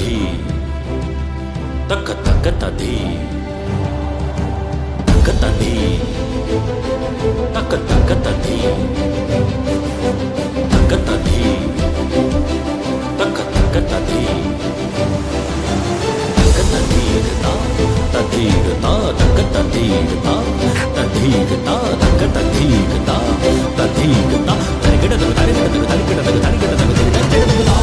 తది తక్క తక్క తది తక్క తది తక్క తక్క తది తక్క తది తక్క తక్క తది తక్క తదీర్తా తదీర్తా తక్క తదీర్తా తదీర్తా తక్క తదీర్తా తదీర్తా తరిగడదగు తరిగడదగు తరిగడదగు తరిగడదగు తరిగడదగు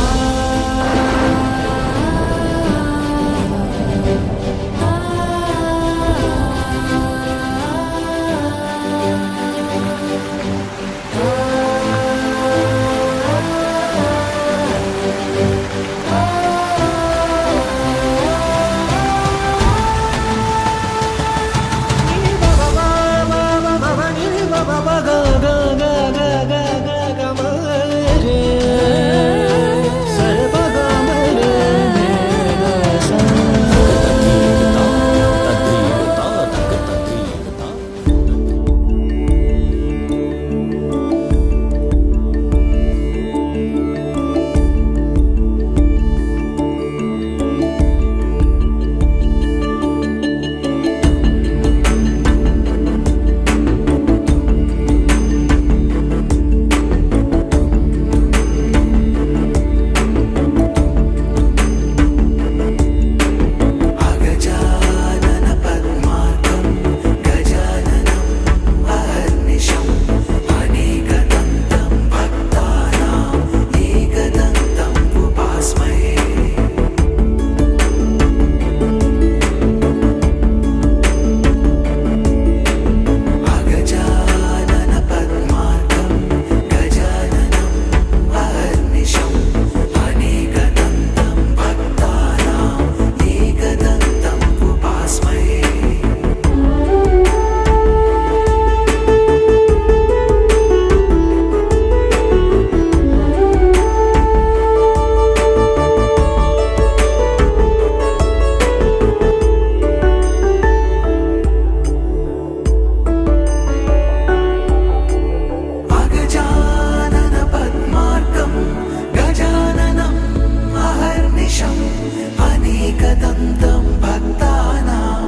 అనేకదంతం భక్తానాం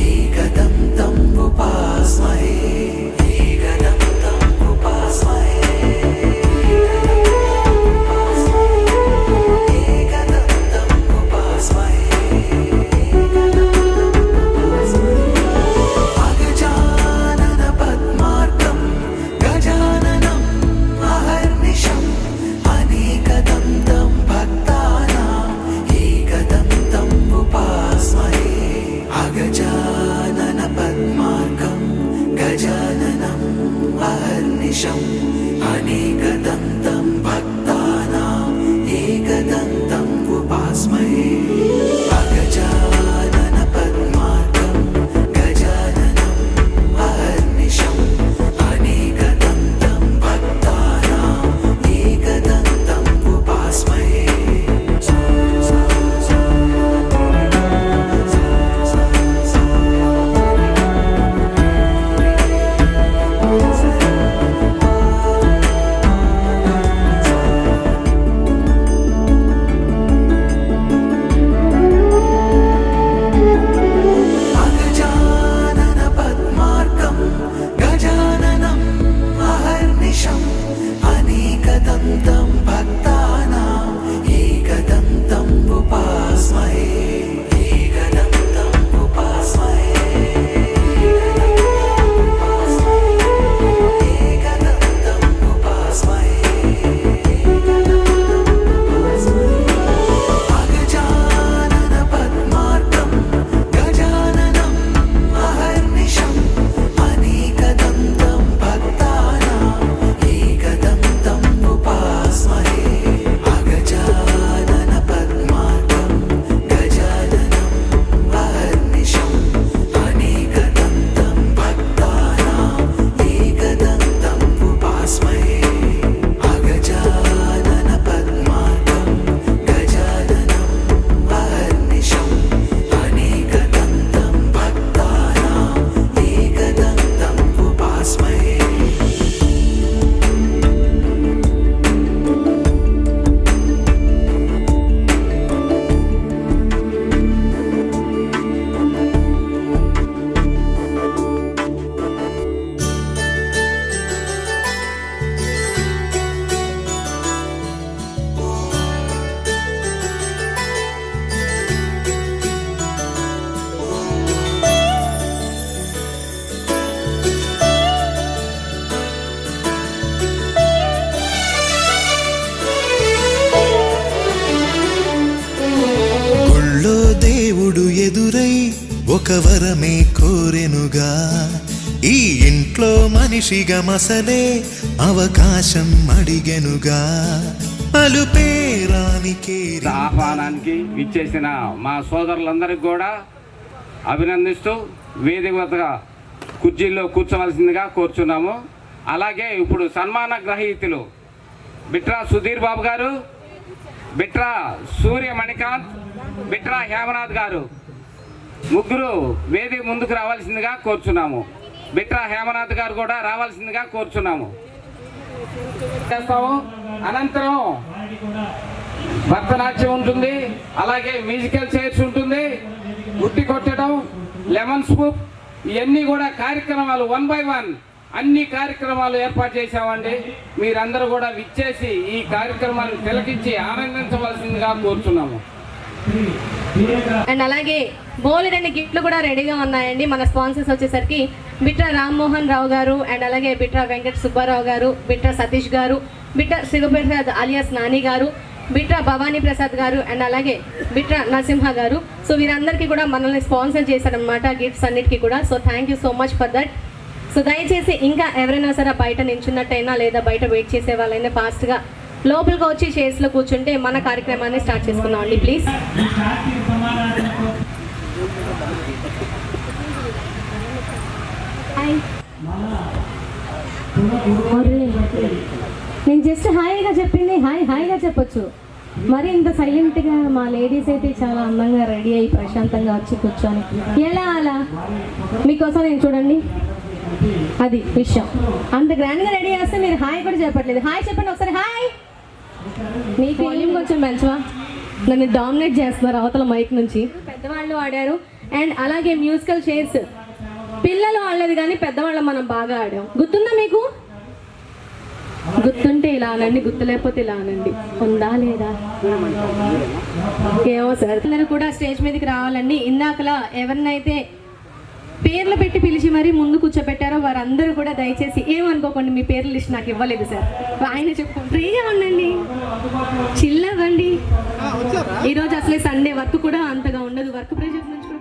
ఏకదంతం ఉపాస్మహే అగజానన పద్మార్కం గజాననం అహర్నిశం అనేకదంతం భక్తానాం ఏకదంతం ఉపాస్మహే ఇంట్లో మనిషిగా మసలే అవకాశం అడిగెనుగా అలుపేరానికే ఆహ్వానానికి ఇచ్చేసిన మా సోదరులందరికీ కూడా అభినందిస్తూ వేదిక వద్దగా కుర్చీల్లో కూర్చోవలసిందిగా కోరుచున్నాము. అలాగే ఇప్పుడు సన్మాన గ్రహీతలు బిట్రా సుధీర్ బాబు గారు, బిట్రా సూర్య మణికాంత్, బిట్రా హేమనాథ్ గారు ముగ్గురు వేదిక ముందుకు రావాల్సిందిగా కోరుచున్నాము. బిట్రా హేమనాథ్ గారు కూడా రావాల్సిందిగా కోరుచున్నాము. చేస్తాము. అనంతరం భరతనాట్యం ఉంటుంది, అలాగే మ్యూజికల్ చైర్స్ ఉంటుంది, గుట్టి కొట్టడం, లెమన్ స్కూప్, ఇవన్నీ కూడా కార్యక్రమాలు 1 by 1 అన్ని కార్యక్రమాలు ఏర్పాటు చేశామండి. మీరందరూ కూడా విచ్చేసి ఈ కార్యక్రమాన్ని తిలకించి ఆనందించవలసిందిగా కోరుతున్నాము. అండ్ అలాగే బోలెడన్ని గిఫ్ట్లు కూడా రెడీగా ఉన్నాయండి. మన స్పాన్సర్స్ వచ్చేసరికి బిట్రా రామ్మోహన్ రావు గారు, అండ్ అలాగే బిట్రా వెంకట సుబ్బారావు గారు, బిట్రా సతీష్ గారు, బిట్రా శివప్రసాద్ అలియాస్ నాని గారు, బిట్రా భవానీ ప్రసాద్ గారు, అండ్ అలాగే బిట్రా నరసింహ గారు. సో వీరందరికీ కూడా మనల్ని స్పాన్సర్ చేశారనమాట గిఫ్ట్స్ అన్నిటికీ కూడా. So thank you so much for that. So దయచేసి ఇంకా ఎవరైనా సరే బయట నించున్నట్టయినా లేదా బయట వెయిట్ చేసే వాళ్ళైనా ఫాస్ట్గా లోపలికి వచ్చి చైర్స్లో కూర్చుంటే మన కార్యక్రమాన్ని స్టార్ట్ చేసుకుందాం అండి ప్లీజ్. నేను జస్ట్ హాయిగా చెప్పింది హాయిగా చెప్పొచ్చు. మరి ఇంత సైలెంట్గా మా లేడీస్ అయితే చాలా అందంగా రెడీ అయ్యి ప్రశాంతంగా వచ్చి కూర్చొని ఎలా అలా మీకోసం నేను చూడండి అది విషయం. అంత గ్రాండ్గా రెడీ చేస్తే మీరు హాయ్ కూడా చెప్పట్లేదు. హాయ్ చెప్పండి ఒకసారి. హాయ్. మీ ఫీలింగ్ కొంచెం మంచివా? నన్ను డామినేట్ చేస్తున్నారు అవతల మైక్ నుంచి. పెద్దవాళ్ళు ఆడారు, అండ్ అలాగే మ్యూజికల్ చైర్స్ పిల్లలు ఆడలేదు కానీ పెద్దవాళ్ళం మనం బాగా ఆడాం. గుర్తుందా మీకు? గుర్తుంటే ఇలా అనండి, గుర్తు లేకపోతే ఇలా అనండి. ఉందా లేదా ఏమో సార్. అందరూ కూడా స్టేజ్ మీదకి రావాలండి. ఇందాకలా ఎవరినైతే పేర్లు పెట్టి పిలిచి మరీ ముందు కూర్చోబెట్టారో వారందరూ కూడా దయచేసి ఏమనుకోకండి, మీ పేర్ల లిస్ట్ నాకు ఇవ్వలేదు సార్. ఆయన చెప్పు ఫ్రీగా ఉండండి, చిల్ అవ్వండి. ఈరోజు అసలే సండే, వర్క్ కూడా అంతగా ఉండదు. వర్క్ ప్రెషర్ నుంచి కూడా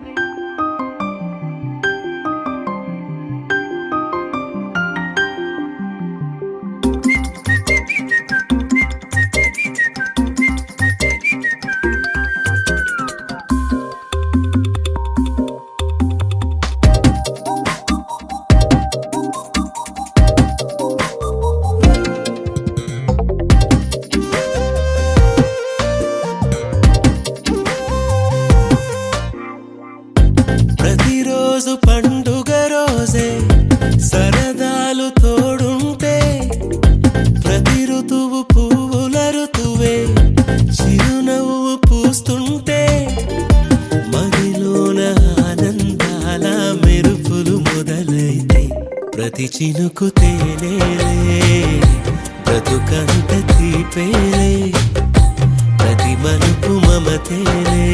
ప్రతిరోజు పండుగ రోజే సరదాలు తోడుంటే ప్రతి ఋతువు పువ్వుల ఋతువే చిరునవ్వు పూస్తుంటే మదిలోన ఆనందాల మెరుపులు మొదలైతే ప్రతి చినుకు తేనేలే బ్రతుకంత తీపేలే ప్రతి మలుపు మమతేలే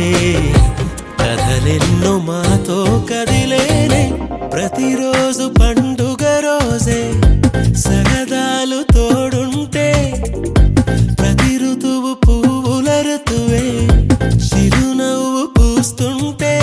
కథలెన్నో మాతో కదిలేనే ప్రతిరోజు పండుగ రోజే సరదాలు తోడుంటే ప్రతి ఋతువు పువ్వుల ఋతువే చిరునవ్వు పూస్తుంటే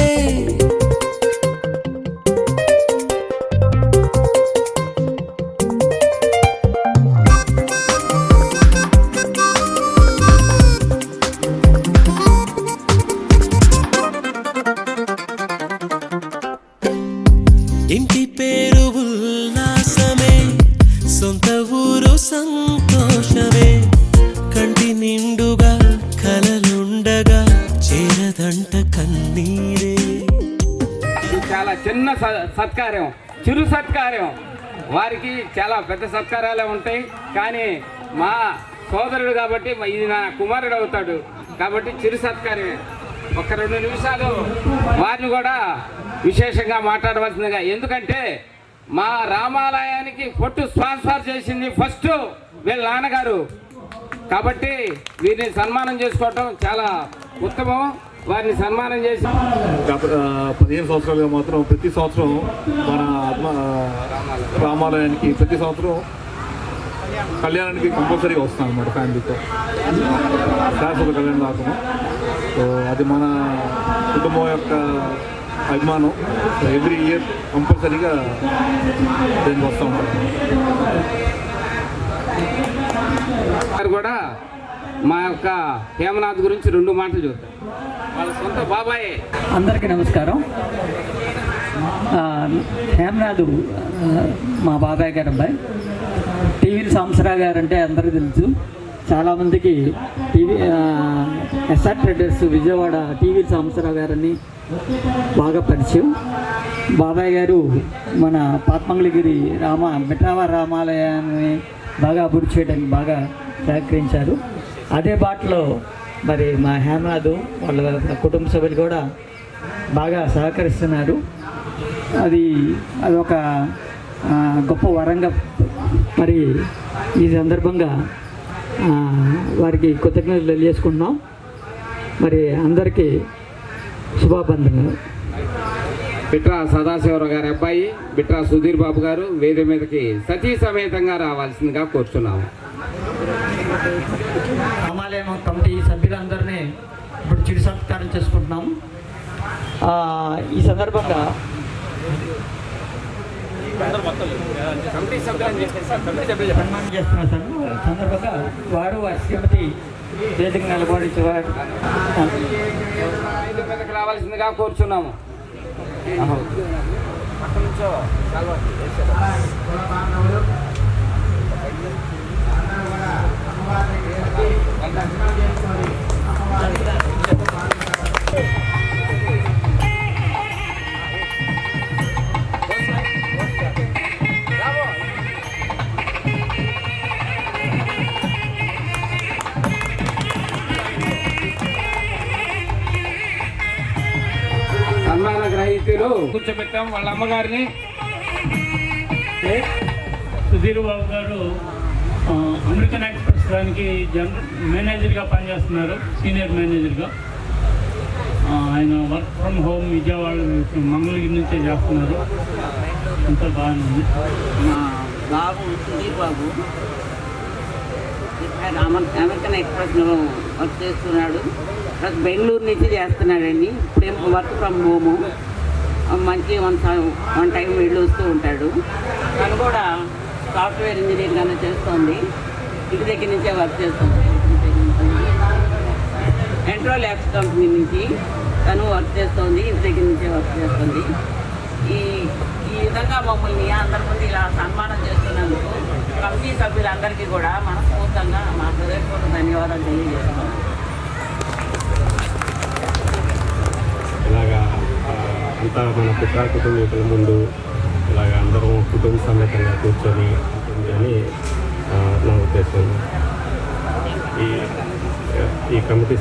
ఇంటి పేరు ఉల్లాసమే, సొంత ఊరు సంతోషమే, కంటి నిండుగా కలలుండగా చేరదంట కన్నీరే. ఇది చాలా చిన్న సత్కార్యం, చిరు సత్కార్యం. వారికి చాలా పెద్ద సత్కారాలే ఉంటాయి, కానీ మా సోదరుడు కాబట్టి ఇది నా కుమారుడు అవుతాడు కాబట్టి చిరు సత్కార్యమే. ఒక 2 నిమిషాలు వారిని కూడా విశేషంగా మాట్లాడవలసిందిగా. ఎందుకంటే మా రామాలయానికి పొట్టు స్పాన్సర్ చేసింది ఫస్ట్ వీళ్ళ నాన్నగారు కాబట్టి వీరిని సన్మానం చేసుకోవటం చాలా ఉత్తమం. వారిని సన్మానం చేసి 15 సంవత్సరాలుగా మాత్రం ప్రతి సంవత్సరం మన రామాలయానికి ప్రతి సంవత్సరం కళ్యాణానికి కంపల్సరీగా వస్తాం అన్నమాట ఫ్యామిలీతో. శాశ్వత కళ్యాణం రాకుండా. సో అది మన కుటుంబం యొక్క అభిమానం. ఎవ్రీ ఇయర్ కంపల్సరీగా దీనికి వస్తూ ఉంటాను. వారు కూడా మా యొక్క హేమనాథ్ గురించి 2 మాటలు చెబుతారు. వాళ్ళ సొంత బాబాయే. అందరికీ నమస్కారం. హేమనాథ్ మా బాబాయ్ గారు అబ్బాయి. టీవీ సాంబశివరావు గారు అంటే అందరికీ తెలుసు. చాలామందికి SR traders Vijayawada TV Sambasivarao గారని బాగా పరిచయం. బాబాయ్ గారు మన పాత్మంగళగిరి మిఠావా రామాలయాన్ని బాగా అభివృద్ధి చేయడానికి బాగా సహకరించారు. అదే బాటలో మరి మా హేమనాథ్ వాళ్ళ కుటుంబ సభ్యులు కూడా బాగా సహకరిస్తున్నారు. అదొక గొప్ప వరంగా మరి ఈ సందర్భంగా వారికి కృతజ్ఞతలు తెలియజేసుకుంటున్నాం. మరి అందరికీ శుభాబంధనలు. బిట్రా సదాశివరావు గారి అబ్బాయి బిట్రా సుధీర్ బాబు గారు వేదిక మీదకి సతీ సమేతంగా రావాల్సిందిగా కోరుచున్నాము. రామాలయం కమిటీ సభ్యులందరినీ ఇప్పుడు చిరు సత్కారం చేసుకుంటున్నాం. ఈ సందర్భంగా చేస్తున్నా సందర్భంగా వారు శ్రీమతి వేదిక నిలబడించేవారు రావాల్సిందిగా కోరుచున్నాము. సన్మాన గ్రహీతలు కూర్చోబెట్టాం. వాళ్ళ అమ్మగారిని సుధీర్ బాబు గారు అమెరికన్ ఎక్స్ప్రెస్ దానికి మేనేజర్గా పనిచేస్తున్నారు, సీనియర్ మేనేజర్గా. ఆయన work from home Vijayawada Mangalagiri నుంచే చేస్తున్నారు. అంతా బాగానే ఉంది. మా బాబు సుధీర్ బాబు అమెరికన్ ఎక్స్ప్రెస్లో వర్క్ చేస్తున్నాడు. ప్లస్ బెంగళూరు నుంచి చేస్తున్నాడండి. ఇప్పుడేమో వర్క్ ఫ్రమ్ హోము. మంచి వన్ టైం వెళ్ళి వస్తూ ఉంటాడు. తను కూడా సాఫ్ట్వేర్ ఇంజనీర్గానే చేస్తుంది. ఇంటి దగ్గర నుంచే వర్క్ చేస్తుంది. ఎంట్రో ల్యాబ్స్ కంపెనీ నుంచి తను వర్క్ చేస్తుంది. ఇంటి దగ్గర నుంచే వర్క్ చేస్తుంది. ఈ విధంగా మమ్మల్ని అందరి ముందు ఇలా సన్మానం చేస్తున్నందుకు కమిటీ సభ్యులందరికీ కూడా మనస్ఫూర్తంగా మా హృదయపూర్వక ధన్యవాదాలు తెలియజేస్తున్నాం. ఇలాగా అంతా మన పుట్రా కుటుంబీకుల ముందు ఇలాగ అందరం కుటుంబ సమేతంగా కూర్చొని ఉంటుంది అని నా ఉద్దేశం. ఈ కమిటీ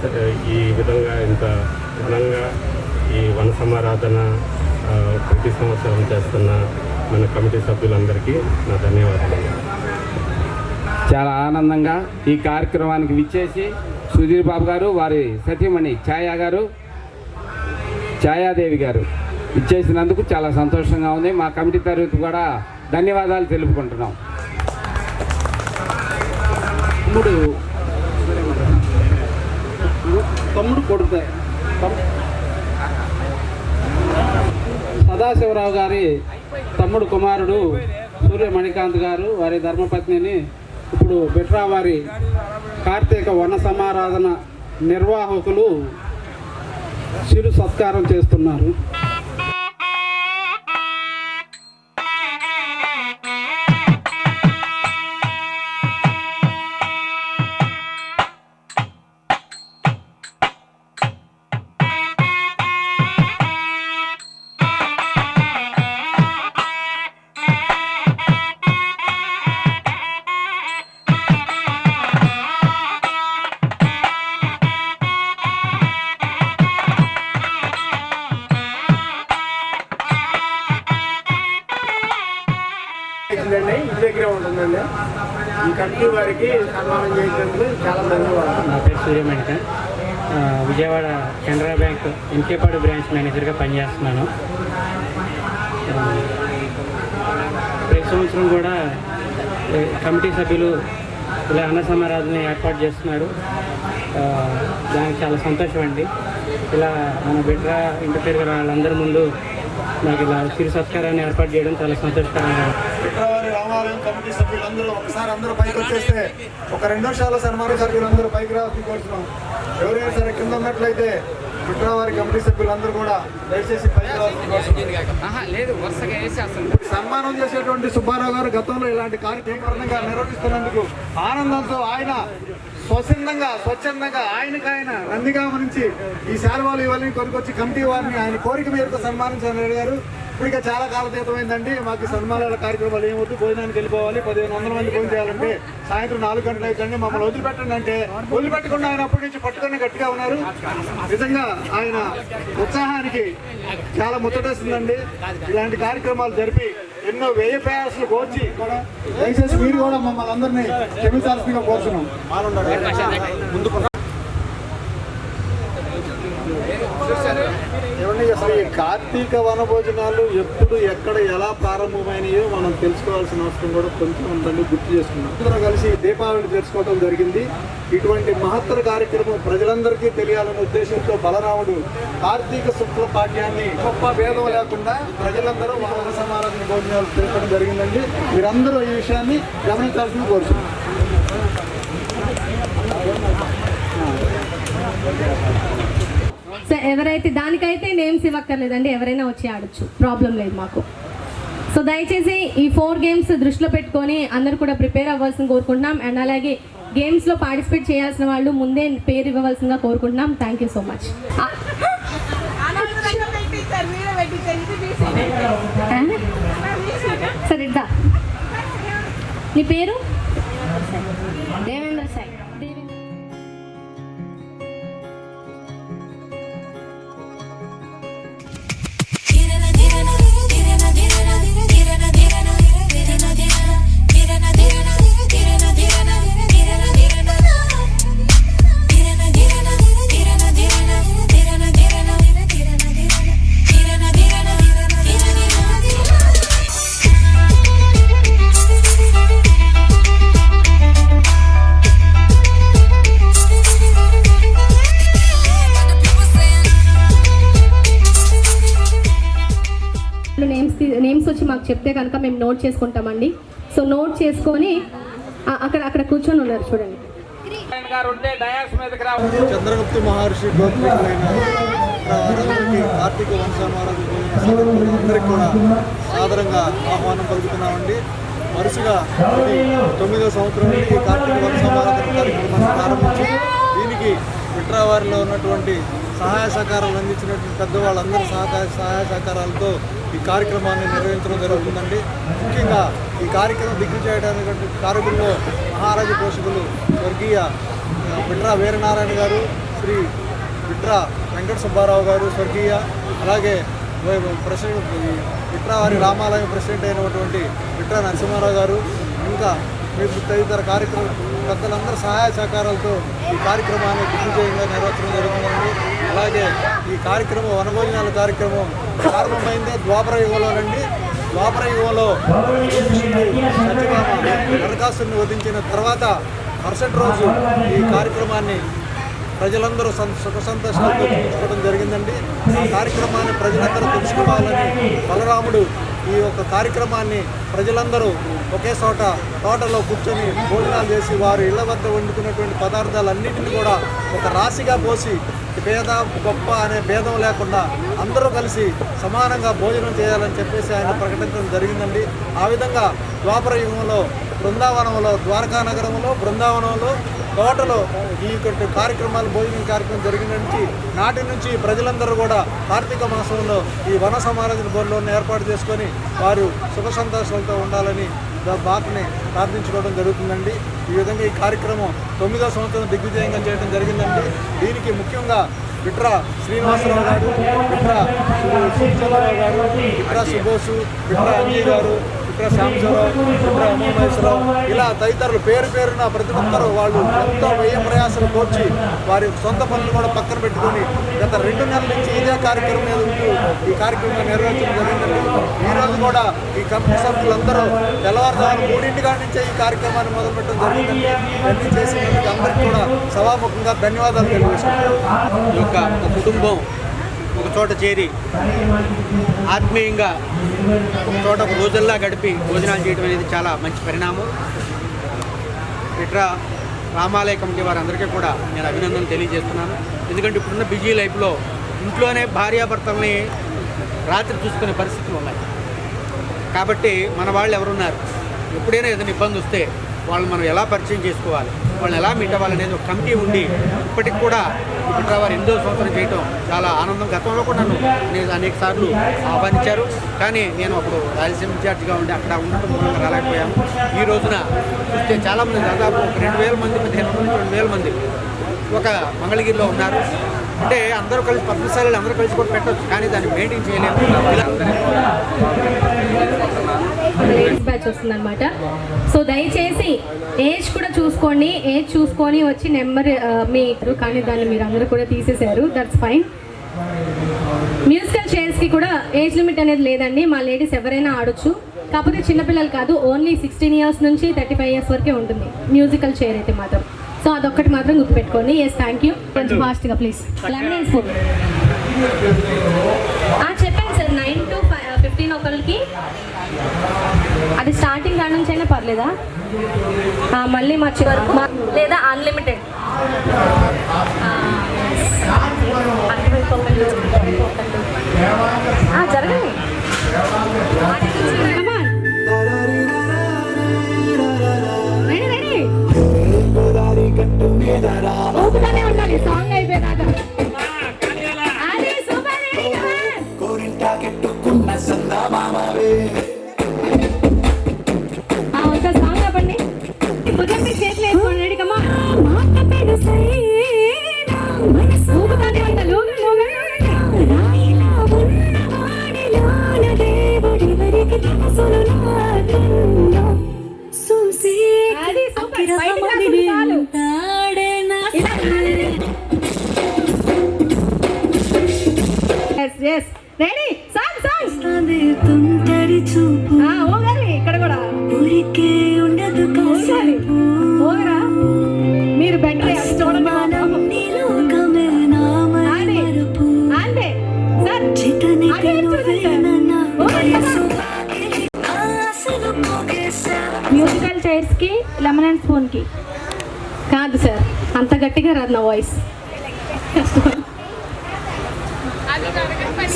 ఈ విధంగా ఇంత ఘనంగా ఈ వన సమారాధన ప్రతి సంవత్సరం చేస్తున్న మన కమిటీ సభ్యులందరికీ నా ధన్యవాదాలు. చాలా ఆనందంగా ఈ కార్యక్రమానికి విచ్చేసి సుధీర్ బాబు గారు, వారి సతీమణి ఛాయాదేవి గారు ఇచ్చేసినందుకు చాలా సంతోషంగా ఉంది. మా కమిటీ తరఫు కూడా ధన్యవాదాలు తెలుపుకుంటున్నాం. తమ్ముడు కొడుకు సదాశివరావు గారి తమ్ముడు కుమారుడు సూర్య మణికాంత్ గారు, వారి ధర్మపత్నిని ఇప్పుడు బిట్రా వారి కార్తీక వన సమారాధన నిర్వాహకులు చిరు సత్కారం చేస్తున్నారు. ఇంటి దగ్గరే ఉంటుందండి. ఈ కమిటీ వారికి సన్మానం చేసినందుకు చాలా ధన్యవాదాలు. నా పేరు సూర్యమణిక. విజయవాడ కెనరా బ్యాంక్ ఎంకేపాడు బ్రాంచ్ మేనేజర్గా పనిచేస్తున్నాను. ప్రతి సంవత్సరం కూడా కమిటీ సభ్యులు ఇలా అన్న సమారాధన ఏర్పాటు చేస్తున్నారు. దానికి చాలా సంతోషం అండి. ఇలా మన బిడ్డ ఇంటి పేరు వాళ్ళందరి ముందు నాకు ఇలా చిరు సత్కారాన్ని ఏర్పాటు చేయడం చాలా సంతోషకరంగా. బిట్రావారి రామాలయం కమిటీ సభ్యులందరూ ఒకసారి అందరూ పైకి వచ్చేస్తే ఒక 2 నిమిషాల సన్మాన సభ్యులందరూ పైకి రావాల్సిన ఎవరైనా సరే కింద ఉన్నట్లయితే బిట్రావారి కమిటీ సభ్యులందరూ కూడా దయచేసి పైకి లేదు వరుసగా వేసేస్తాను. సన్మానం చేసేటువంటి సుబ్బారావు గారు గతంలో ఇలాంటి కార్యక్రమంగా నిర్వహిస్తున్నందుకు ఆనందంతో ఆయన స్వచ్ఛందంగా ఆయన నందిగామ నుంచి ఈ శాలువాలు ఇవన్నీ కొనుకొచ్చి కమిటీ వారిని ఆయన కోరిక మేరకు సన్మానించాలని అడిగారు. ఇప్పటికే చాలా కాలతీతమైందండి. మాకు సన్మానాల కార్యక్రమాలు ఏమవుతుంది, భోజనానికి వెళ్ళిపోవాలి, 1500 మంది భోజనం చేయాలంటే సాయంత్రం 4 గంటలు అవుతుంది, మమ్మల్ని వదిలిపెట్టండి అంటే వదిలిపెట్టకుండా ఆయన అప్పటి నుంచి పట్టుకొని గట్టిగా ఉన్నారు. నిజంగా ఆయన ఉత్సాహానికి చాలా ముచ్చటేస్తుందండి. ఇలాంటి కార్యక్రమాలు జరిపి ఎన్నో వ్యయ ప్రయాసాలు కోర్చి కూడా దయచేసి మీరు కూడా మమ్మల్ని అందరినీ క్షమించాల్సిందిగా కోరుతున్నాం. ఏమండి, అసలు ఈ కార్తీక వనభోజనాలు ఎప్పుడు ఎక్కడ ఎలా ప్రారంభమైనయో మనం తెలుసుకోవాల్సిన అవసరం కూడా కొంచెం ఉందండి. గుర్తు చేసుకున్నాం. అందరం కలిసి దీపావళి తెలుసుకోవడం జరిగింది. ఇటువంటి మహత్తర కార్యక్రమం ప్రజలందరికీ తెలియాలనే ఉద్దేశంతో బలరాముడు కార్తీక శుక్ల పాఠ్యాన్ని గొప్ప భేదం లేకుండా ప్రజలందరూ వన సమారాధన భోజనాలు తెలుసుకోవడం జరిగిందండి. మీరందరూ ఈ విషయాన్ని గమనించాల్సింది కోరుతున్నాం. సో ఎవరైతే దానికైతే నేమ్స్ ఇవ్వక్కర్లేదండి, ఎవరైనా వచ్చి ఆడొచ్చు, ప్రాబ్లం లేదు మాకు. సో దయచేసి ఈ 4 గేమ్స్ దృష్టిలో పెట్టుకొని అందరూ కూడా ప్రిపేర్ అవ్వాల్సింది కోరుకుంటున్నాం. అండ్ అలాగే గేమ్స్లో పార్టిసిపేట్ చేయాల్సిన వాళ్ళు ముందే పేరు ఇవ్వవలసిందిగా కోరుకుంటున్నాం. Thank you so much. సరే ఇద్దా, నీ పేరు? దేవేంద్ర సాయి. నేమ్స్ వచ్చి మాకు చెప్తే కనుక మేము నోట్ చేసుకుంటామండి. సో నోట్ చేసుకొని అక్కడ కూర్చొని ఉన్నారు చూడండి. చంద్రగుప్త మహర్షి గోత్రీకులైన కార్తీక వంశమారాధకులందరికీ కూడా సాదరంగా ఆహ్వానం పలుకుతున్నామండి. వరుసగా 9వ సంవత్సరం నుండి ఈ కార్తీక వంశమారాధన కార్యక్రమాన్ని ప్రారంభించి దీనికి బిట్రావారిలో ఉన్నటువంటి సహాయ సహకారాలు అందించినటువంటి పెద్దవాళ్ళందరూ సహాయ సహకారాలతో ఈ కార్యక్రమాన్ని నిర్వహించడం జరుగుతుందండి. ముఖ్యంగా ఈ కార్యక్రమం దిగ్విజయడానికి కారకుల్లో మహారాజు పోషకులు స్వర్గీయ బిట్రా వీరనారాయణ గారు, శ్రీ బిట్రా వెంకట సుబ్బారావు గారు స్వర్గీయ, అలాగే ప్రెసిడెంట్ బిట్రావారి రామాలయం ప్రెసిడెంట్ అయినటువంటి బిట్రా నరసింహారావు గారు, ఇంకా తదితర కార్యక్రమం పెద్దలందరూ సహాయ సహకారాలతో ఈ కార్యక్రమాన్ని దిగ్విజయంగా నిర్వహించడం జరుగుతుందండి. అలాగే ఈ కార్యక్రమం వనభోజనాల కార్యక్రమం ప్రారంభమైందే ద్వాపర యుగంలోనండి. ద్వాపర యుగంలో సత్యభామ నరకాసురుని వధించిన తర్వాత మరుసటి రోజు ఈ కార్యక్రమాన్ని ప్రజలందరూ సుఖ సంతోషాలతో చూసుకోవడం జరిగిందండి. ఆ కార్యక్రమాన్ని ప్రజలందరూ తెలుసుకోవాలని బలరాముడు ఈ యొక్క కార్యక్రమాన్ని ప్రజలందరూ ఒకే తోటలో కూర్చొని భోజనాలు చేసి వారు ఇళ్ల వద్ద వండుకున్నటువంటి పదార్థాలన్నింటినీ కూడా ఒక రాశిగా పోసి పేద గొప్ప అనే భేదం లేకుండా అందరూ కలిసి సమానంగా భోజనం చేయాలని చెప్పేసి ఆయన ప్రకటించడం జరిగిందండి. ఆ విధంగా ద్వాపర యుగంలో బృందావనంలో, ద్వారకా నగరంలో బృందావనంలో తోటలో ఈ కార్యక్రమాలు భోజనం కార్యక్రమం జరిగిన నాటి నుంచి ప్రజలందరూ కూడా కార్తీక మాసంలో ఈ వన సమారాధన బోర్డులను ఏర్పాటు చేసుకొని వారు సుఖ సంతోషాలతో ఉండాలని బాటని ప్రార్థించుకోవడం జరుగుతుందండి. ఈ విధంగా ఈ కార్యక్రమం 9వ సంవత్సరం దిగ్విజయంగా చేయడం జరిగిందండి. దీనికి ముఖ్యంగా బిట్రా శ్రీనివాసరావు గారు, బిట్రా సుచంద్రరావు గారు, బిట్రా సుబోసు, బిట్రా అంజీ గారు, బిట్రా సాంబశివరావు, బిట్రా ఉమామహేశ్వరరావు, ఇలా తదితరులు పేరు పేరున ప్రతి ఒక్కరూ వాళ్ళు ఎంతో వ్యయ ప్రయాసాలు కోర్చి వారి సొంత పనులు కూడా పక్కన పెట్టుకొని గత 2 నెలల నుంచి ఇదే కార్యక్రమం మీద ఉంటూ ఈ కార్యక్రమం నిర్వహించడం జరిగిందండి. ఈరోజు కూడా ఈ కమిటీ సభ్యులందరూ తెల్లవారుజామున 3 గంటల నుంచే ఈ కార్యక్రమాన్ని మొదలుపెట్టడం జరిగిందండి. ఇవన్నీ చేసినందుకు అందరికీ కూడా సభాముఖంగా ధన్యవాదాలు తెలియజేస్తున్నాను. ఈ యొక్క కుటుంబం ఒక చోట చేరి ఆత్మీయంగా ఒక చోట ఒక రోజుల్లా గడిపి భోజనాలు చేయడం అనేది చాలా మంచి పరిణామం. ఇట్లా రామాలయ కమిటీ వారందరికీ కూడా నేను అభినందనలు తెలియజేస్తున్నాను. ఎందుకంటే ఇప్పుడున్న బిజీ లైఫ్లో ఇంట్లోనే భార్యాభర్తల్ని రాత్రి చూసుకునే పరిస్థితులు ఉన్నాయి. కాబట్టి మన వాళ్ళు ఎవరున్నారు, ఎప్పుడైనా ఏదైనా ఇబ్బంది వస్తే వాళ్ళు మనం ఎలా పరిచయం చేసుకోవాలి, వాళ్ళని ఎలా మీట్ అవ్వాలనేది ఒక కమిటీ ఉండి ఇప్పటికి కూడా ఇప్పుడు వారు 8వ సంవత్సరం చేయటం చాలా ఆనందం. గతంలో కూడా నేను అనేక సార్లు ఆహ్వానించారు, కానీ నేను అప్పుడు రాయలసీమ ఇన్ఛార్జిగా ఉండి అక్కడ ఉండటం మూలంగా రాలేకపోయాము. ఈ రోజున చూస్తే చాలామంది దాదాపు 2,000 మంది 15,000 మంది ఒక మంగళగిరిలో ఉన్నారు. అంటే అందరూ కలిసి పద్మశాలలో అందరూ కలిసి కూడా పెట్టవచ్చు, కానీ దాన్ని మెయింటైన్ చేయలేము. లేడీస్ బ్యాచ్ వస్తుందన్నమాట. సో దయచేసి ఏజ్ కూడా చూసుకోండి, ఏజ్ చూసుకొని వచ్చి నెంబర్ మీరు, కానీ దాన్ని మీరు అందరూ కూడా తీసేశారు, దట్స్ ఫైన్. మ్యూజికల్ చైర్స్కి కూడా ఏజ్ లిమిట్ అనేది లేదండి, మా లేడీస్ ఎవరైనా ఆడొచ్చు. కాకపోతే చిన్నపిల్లలు కాదు, ఓన్లీ 16 ఇయర్స్ నుంచి 35 ఇయర్స్ వరకే ఉంటుంది మ్యూజికల్ చైర్ అయితే మాత్రం. సో అదొక్కటి మాత్రం గుర్తుపెట్టుకోండి. Yes, thank you. కొంచెం ఫాస్ట్గా ప్లీజ్. లెమన్ స్పూన్ చెప్పండి సార్, 9 to 15 ఒకరికి. అది స్టార్టింగ్ కాడ నుంచి అయినా పర్లేదా, మళ్ళీ మార్చి వరకు లేదా అన్లిమిటెడ్? జరగండి. ఊపుతానే ఉండాలి సాంగ్ అయిపోయినాక. ఒక సాంగ్ చెప్పండి, కుదిరితే చేతులు వేసుకోండి. రెడీ, కమ్మా. ఊపుతానే ఉండాలి. రెడీ, సాంగ్ సాంగ్ ఓగాలి. ఇక్కడ కూడా ఓగరా, మీరు బెటర్ చూడండి. అంతే సార్, మ్యూజికల్ చైర్స్కి లెమన్ అండ్ స్పూన్కి కాదు సార్, అంత గట్టిగా రాదు నా వాయిస్.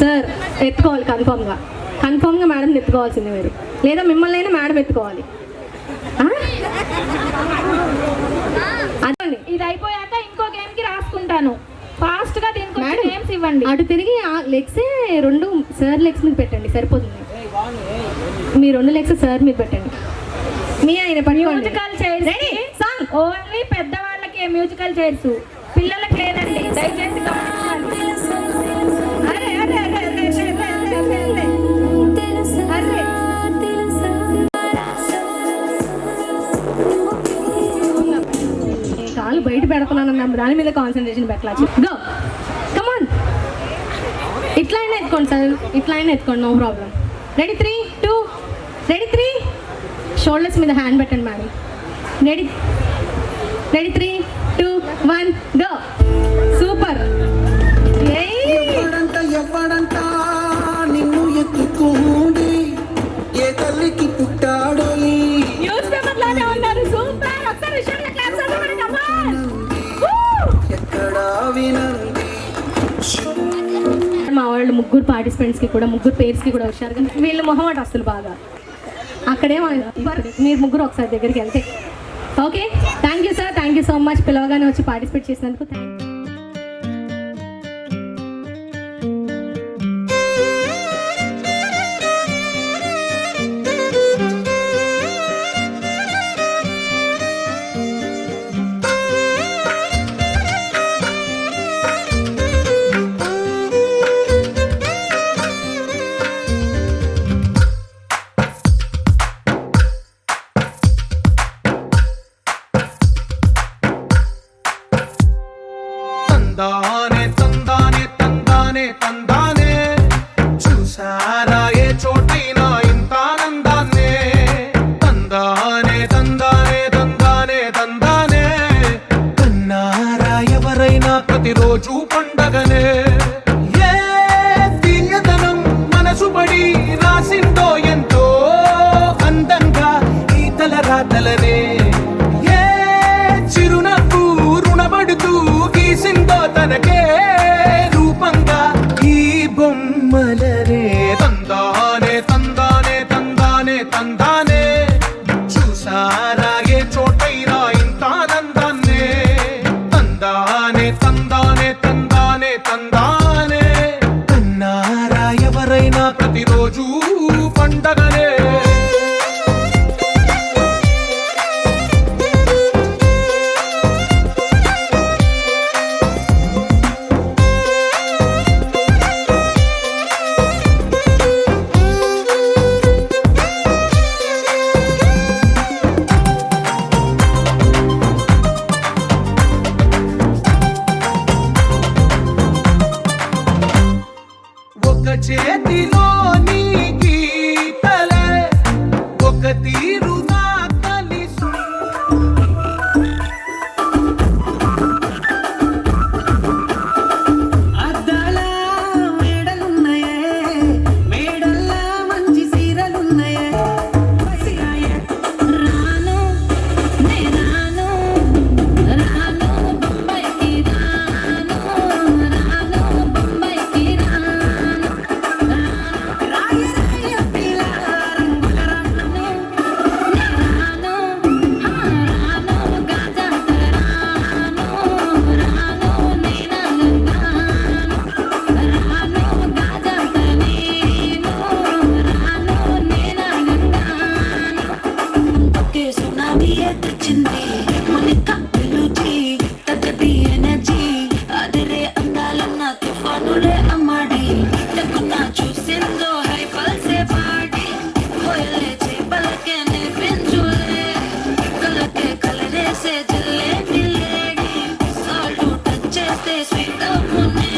సార్ ఎత్తుకోవాలి కన్ఫామ్గా మేడం ఎత్తుకోవాల్సింది మీరు, లేదా మిమ్మల్ని అయినా మేడం ఎత్తుకోవాలి. అదండి, ఇది అయిపోయాక ఇంకో గేమ్కి రాసుకుంటాను ఫాస్ట్గా. దీనికి గేమ్స్ ఇవ్వండి. అటు తిరిగి లెగ్సే 2 సార్ లెగ్స్ మీద పెట్టండి, సరిపోతుంది. మీ 2 లెగ్స్ సార్ మీద పెట్టండి. మీ ఆయన musical chairs ready. Song only పెద్దవాళ్ళకి మ్యూజికల్ చైర్స్, పిల్లలకి లేదండి, దయచేసి గమనించండి. కాలు బయట పెడుతున్నాను, దాని మీద కాన్సన్ట్రేషన్ పెట్టాలి. Go, come on. ఇట్లా అయినా ఎత్తుకోండి సార్, ఇట్లా అయినా ఎత్తుకోండి, no problem. Ready 3, 2, ready 3. Shoulders మీద హ్యాండ్ పెట్టండి మేడం. Ready 3, 2, 1 go. సూపర్. ఎవ్వడంట నిన్ను ఎత్తుకోండి, ఏ తల్లికి పుట్టాడో న్యూస్ పేపర్ లానే ఉన్నారు. సూపర్. ఒకసారి విషయంలో క్లాప్స్ అవ్వండి. కమాన్. ఎక్కడా వినండి. మా వాళ్ళు 3 పార్టిసిపెంట్స్కి కూడా 3 పేర్స్కి కూడా వచ్చారు, కానీ వీళ్ళు మొహమాట అసలు బాగా. అక్కడేమో మీరు 3 ఒకసారి దగ్గరికి వెళ్తే. Okay, thank you sir, thank you so much. పిలవగానే వచ్చి పార్టిసిపేట్ చేసినందుకు థ్యాంక్ యూ. రాతలనే ఏ చిరునవ్వు రుణపడుతూ గీసిందో తనకే రూపంగా ఈ బొమ్మలనే తందానే తందానే తందానే తందానే చూసారాగే చోటైనా ఇంత ఆనందాన్నే తందానే తందానే తందానే తందానే అన్నారా ఎవరైనా ప్రతిరోజు పండగనే ఒక చేతిలో నీ గీతలే ఒక తీరుగా కలిసి అద్దాల మేడలున్నాయే మేడల్లా మంచి సీరలున్నాయే రాను నేనాను రాను బొంబాయికి రాను రాను బొంబాయికి రాను రాయ రాయ పిల్ల రంగుల రాను నేనాను రాను గాజంత రాను రాను నేనాను రాను గాజంత నేను రాను నేనాను తొక్కే సునామీ తెచ్చింది మనక పిలుచి తగ్గది ఎనర్జీ అదిరే అందాలన్న తుఫానులే అమ్మాడి తక్కున చూసిందో హై పల్సే పాడి కోయలే చేపలకే నేర్పించులే కలకే కలరేసే జల్లే పిల్లేడి సాల్ట్ టచ్ చేస్తే స్వీట్ అమ్మునే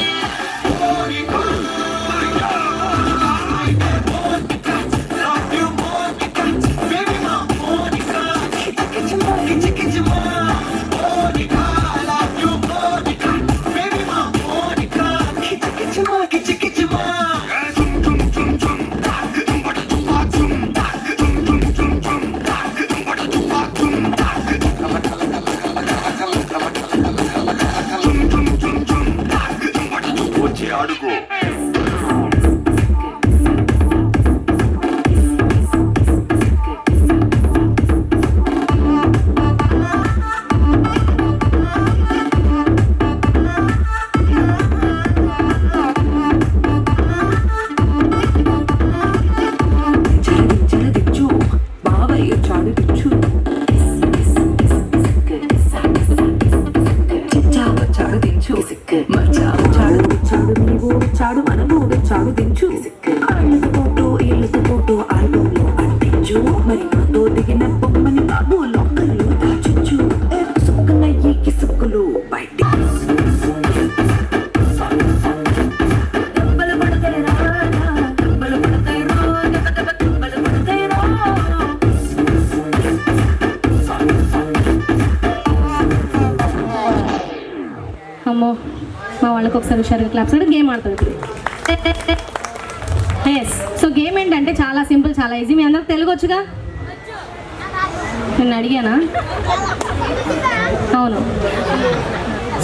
చరదిచ్చు బావయ్య చాడుదిచ్చు చిచ్చావ చాడుదించు మర్చావ చాడు నీవు చాడు మనము చాడు దించు ఆళ్ళతో పోటు ఇళ్ళతో పోటు ఆల్బంలో అంటించు మరి నాతో దిగిన బొమ్మని బాబు లోకల్లో దాచుచ్చు సుక్కల ఈ సుక్కులు బయట అమ్మో మా వాళ్ళకి ఒకసారి హుషారుగా క్లాప్స్ కూడా గేమ్ ఆడుతుంది ఎస్ సో గేమ్ ఏంటంటే చాలా సింపుల్ చాలా ఈజీ మీ అందరికి తెలుగు వచ్చుగా నేను అడిగానా అవును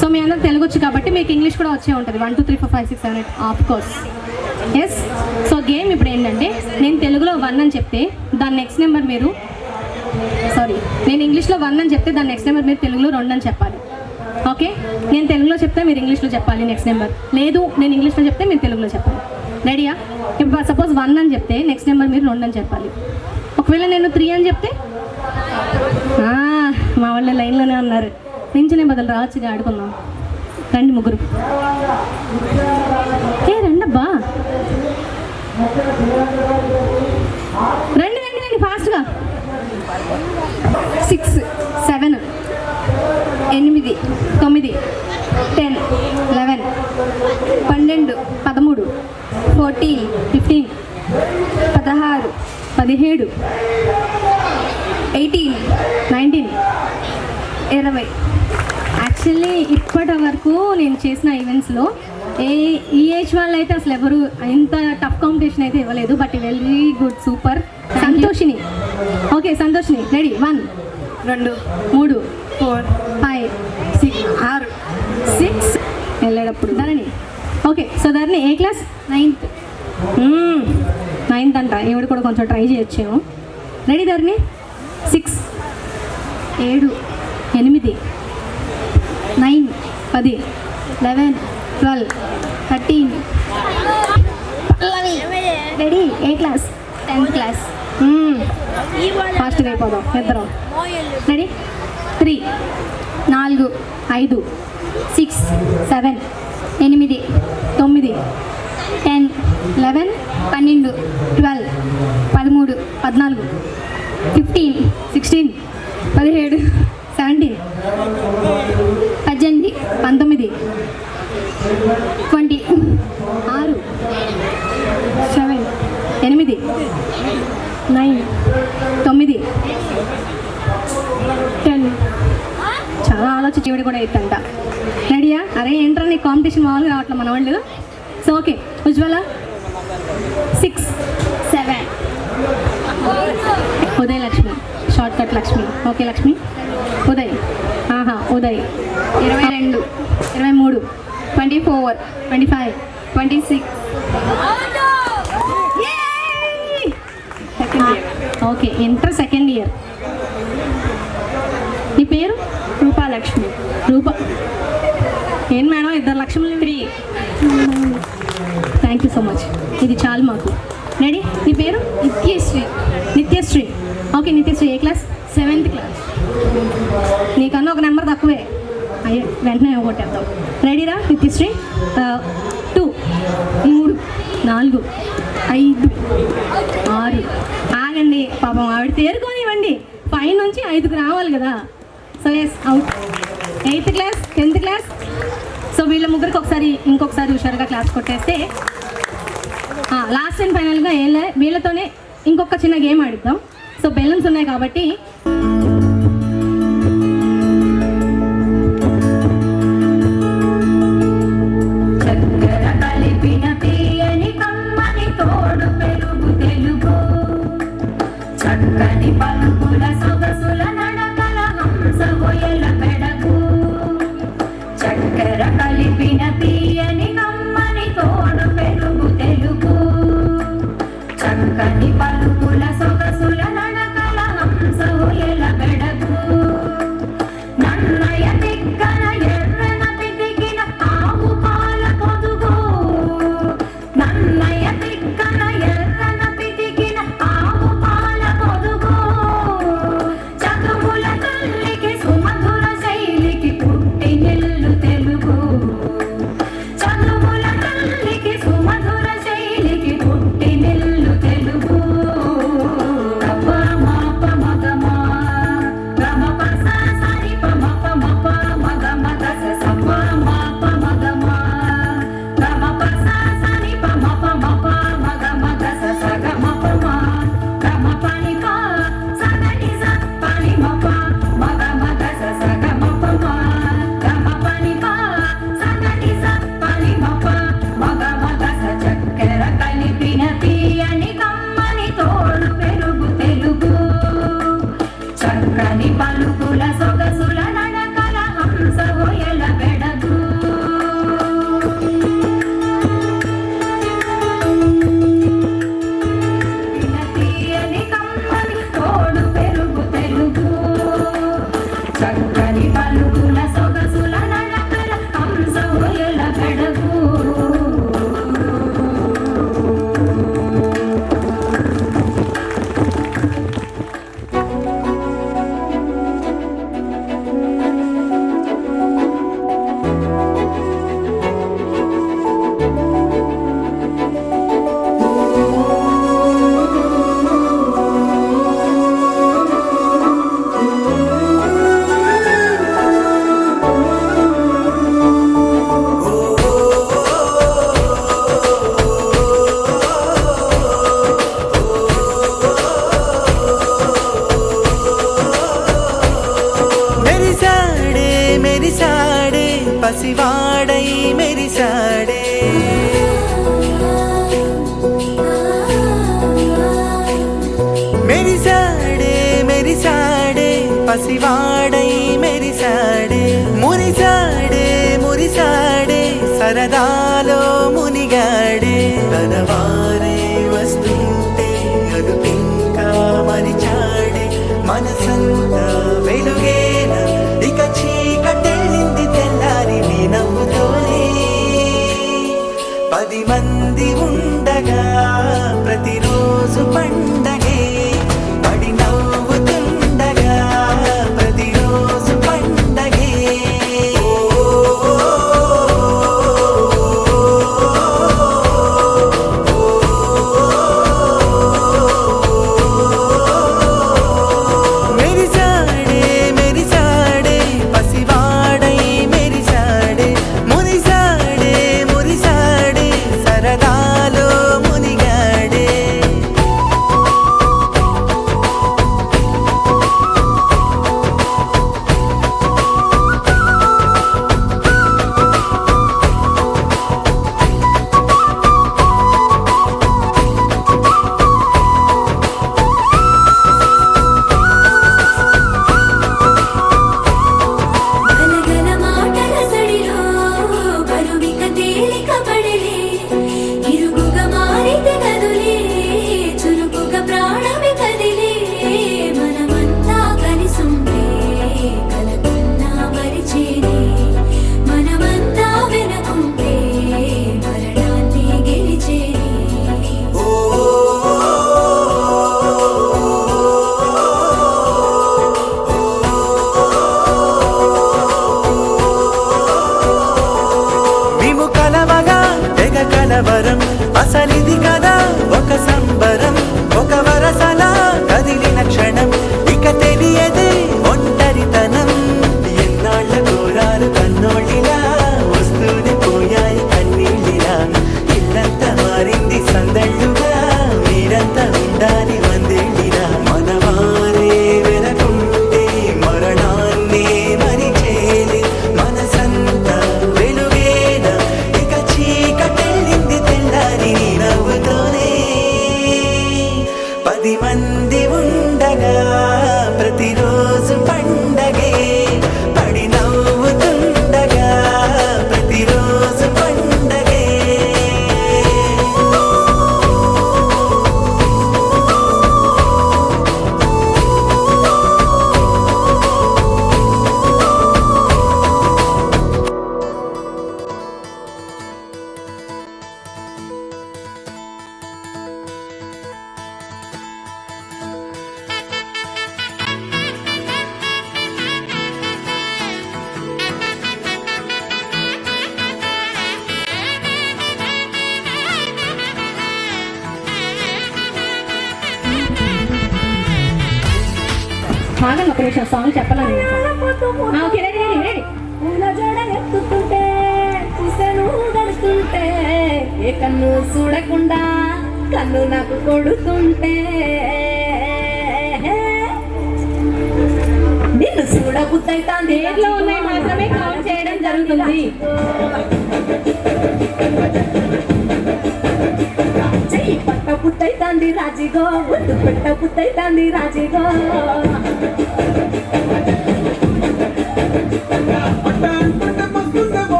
సో మీ అందరికి తెలుగు వచ్చు కాబట్టి మీకు ఇంగ్లీష్ కూడా వచ్చే ఉంటుంది 1 2 3 4 5 6 7 8 of course yes so game ఇప్పుడు ఏంటంటే నేను తెలుగులో 1 అని చెప్తే దాని నెక్స్ట్ నెంబర్ మీరు నేను ఇంగ్లీష్లో 1 అని చెప్తే దాని నెక్స్ట్ నెంబర్ మీరు తెలుగులో 2 అని చెప్పాలి ఓకే నేను తెలుగులో చెప్తే మీరు ఇంగ్లీష్లో చెప్పాలి నెక్స్ట్ నెంబర్ లేదు నేను ఇంగ్లీష్లో చెప్తే మీరు తెలుగులో చెప్పాలి రెడీయా ఇప్పుడు సపోజ్ 1 అని చెప్తే నెక్స్ట్ నెంబర్ మీరు 2 అని చెప్పాలి ఒకవేళ నేను 3 అని చెప్తే మా వాళ్ళ లైన్లోనే ఉన్నారు నించనే బదులు రావచ్చుగా ఆడుకుందాం రండి ముగ్గురు రండబ్బా రండి రండి రండి ఫాస్ట్గా 6 7 8 9 10 11 12 13 14 15 16 17 18 19 20 యాక్చువల్లీ ఇప్పటి వరకు నేను చేసిన ఈవెంట్స్లో ఈ ఏజ్ వాళ్ళు అయితే అసలు ఎవరు ఇంత టఫ్ కాంపిటీషన్ అయితే ఇవ్వలేదు. But very good, super. Santoshini, okay Santoshini ready. 1 2 3 4 5 6 6 6 వెళ్ళేటప్పుడు ధరణి. ఓకే, సో ధరణి ఏ క్లాస్? 9th. 9th అంట, ఈవిడ కూడా కొంచెం ట్రై చేయొచ్చేమో. రెడీ ధరణి. 6 7 8 9 10 11 12 13. రెడీ ఏ క్లాస్? 10th class. ఫాస్ట్గా అయిపోదాం ఇద్దరం. రెడీ 3 4 5 6 7 8 9 10 11 12 12 13 14 15 16 17 17 18 19 20 6 7 8 9 9 10. చాలా ఆలోచించి ఇవిడ కూడా ఎత్తంట. రెడీయా? అరే ఏంట్రా నీ కాంపిటీషన్ మామూలుగా రావట్లే మన వాళ్ళు. సో ఓకే, ఉజ్వల 6 7 Uday Lakshmi, short cut Lakshmi. Okay Lakshmi. Uday, Uday 22 23 24 25 26. Okay, inter second year. నీ పేరు? రూపాలక్ష్మి. ఏం మేడం 2 లక్షలు? 3. థ్యాంక్ యూ సో మచ్, ఇది చాలు మాకు. రెడీ? నీ పేరు? నిత్యశ్రీ. ఓకే నిత్యశ్రీ ఏ క్లాస్? 7th class. నీకన్నా ఒక నెంబర్ తక్కువే, అయ్యే వెంటనే కొట్టేద్దాం. రెడీరా నిత్యశ్రీ? 2 3 4 5 6. ఆగండి పాపం, ఆవిడ తేరుకోనివ్వండి. 5 నుంచి 5కి రావాలి కదా. So yes out. 8th class 10th class. So వీళ్ళ ముగ్గురికి ఇంకొకసారి హుషారుగా క్లాస్ కొట్టేస్తే లాస్ట్ అండ్ ఫైనల్గా వీళ్ళతోనే ఇంకొక చిన్న గేమ్ ఆడిద్దాం. సో బెలూన్స్ ఉన్నాయి కాబట్టి చక్కని పలుకుల సొగసుల నడకల హంస గొయ్యల పెడకు, చక్కెర కలిపిన తీయని కమ్మని తోడు పెరుగు తెలుగు. చక్కని పలుకుల సొగసుల నడకల హంస గొయ్యల పెడకు, నన్నయ తిక్కన ఎర్రన పితికిన ఆవు పాల పొదుగు. నన్నయ తిక్కన ఎర్రన పితికిన ఆవు పాల పొదుగు. చదువుల తల్లికి సుమధుర శైలికి పుట్టి నిల్లు తెలుగు. చదువుల తల్లికి సుమధుర శైలికి పుట్టి నిల్లు తెలుగు. రప మాప మగమా రమ పస సరి పమ పమ ప మగ మగ స సప మాప మగమా రమ పస సరి పమ పమ ప మగ మగ స సగ మప మా రమ పని ప సగని స పని మప మగ మగ స సగ మప మా రమ పని ప సగని స పని మప మగ మగ స. చక్కెర కలిపిన తీయని కమ్మని తోడు పెరుగు తెలుగు. చక్కని పలుకుల సొగసుల నడకల హంస గొయ్యల పెడగు. తీయని కమ్మని తోడు పెరుగు తెలుగు. చక్కని పలుకుల సొగసుల నడకల హంస గొయ్యల పెడగు. పసివాడై మెరిసాడే మెరిసాడే మెరిసాడే పసివాడై మెరిసాడే మురిసాడే మురిసాడే సరదాలో మునిగాడే తనవారే వస్తుంటే అదుపింకా మరిచాడే మనసంతా వెలుగేన ఇక చీకటెళ్ళింది తెల్లారి నీ నవ్వుతోనే 10 మంది ఉండగా ప్రతిరోజు పండగే పడి నవ్వుతుండగా ప్రతిరోజు పండగే మెరిసాడే మెరిసాడే పసివాడై మెరిసాడే మురిసాడే మురిసాడే సరదాలో మునిగాడే గలగల మాటల సడిలో బరువిక తేలిక పడలే ఇరుగుగా మారితే కదులే చురుకుగా ప్రాణమి కదిలే మనమంతా కలిసుంటే కలకున్నా మరిచేనే మనమంతా వెనకుంటే మరణాన్ని గెలిచేనే మేము కలవగా తెగ కలవరం అసలిది కదా ఒక సంబరం ఒక వరసలా కదిలిన క్షణం ఇక తెలియదే ఒంటరితనం ఎన్నాళ్ళ కోరాలు కన్నోళ్ళిలా వస్తూనే పోయాయి కన్నీళ్ళిలా ఇల్లంతా మారింది సందళ్ళుగా మీరంతా ఉండాలి వందేళ్ళిలా మనవారే వెనకుంటే మరణాన్నే మరిచేది మనసంతా వెలుగేన ఇక చీకటెళ్ళింది తెల్లారి నీ నవ్వుతోనే 10 మంది ఉండగా ప్రతిరోజు పండగే పడి నవ్వుతుండగా ప్రతిరోజు పండగే ఆగండి ఒక నిమిషం సాంగ్ చెప్పాలని ఓకే రెడీ రెడీ రెడీ ఎత్తుతుంటే చూసాను గడుస్తుంటే ఏ కన్ను చూడకుండా కన్ను నాకు కొడుతుంటే నిన్ను చూడబుద్దైతా దేంట్లో ఉన్నాయి మాత్రమే కౌంట్ చేయడం జరుగుతుంది చెయ్యి పట్ట పుట్టైతాంది రాజీగో ఒట్టు పెట్ట పుట్టైతాంది రాజీగో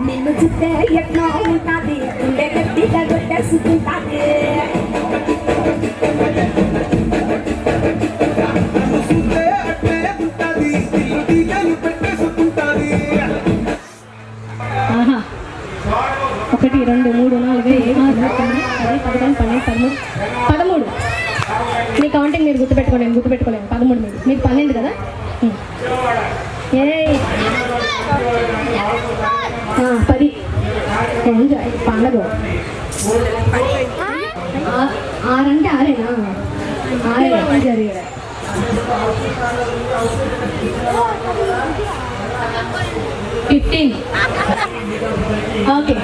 నిన్ను చూస్తే ఎట్లా ఉంటాది ఉండే గట్టిగా కొట్టేసుకుంటాది ఆహా 1 2 3 4 5 6 7 8 9 10 11 12 13 మీ కౌంటింగ్ మీరు గుర్తుపెట్టుకోలేము 13 మీకు 12 కదా ఏయ్ 10 ఎంజాయ్ పండగ 6 అంటే 6 జరిగాయి 15 ఓకే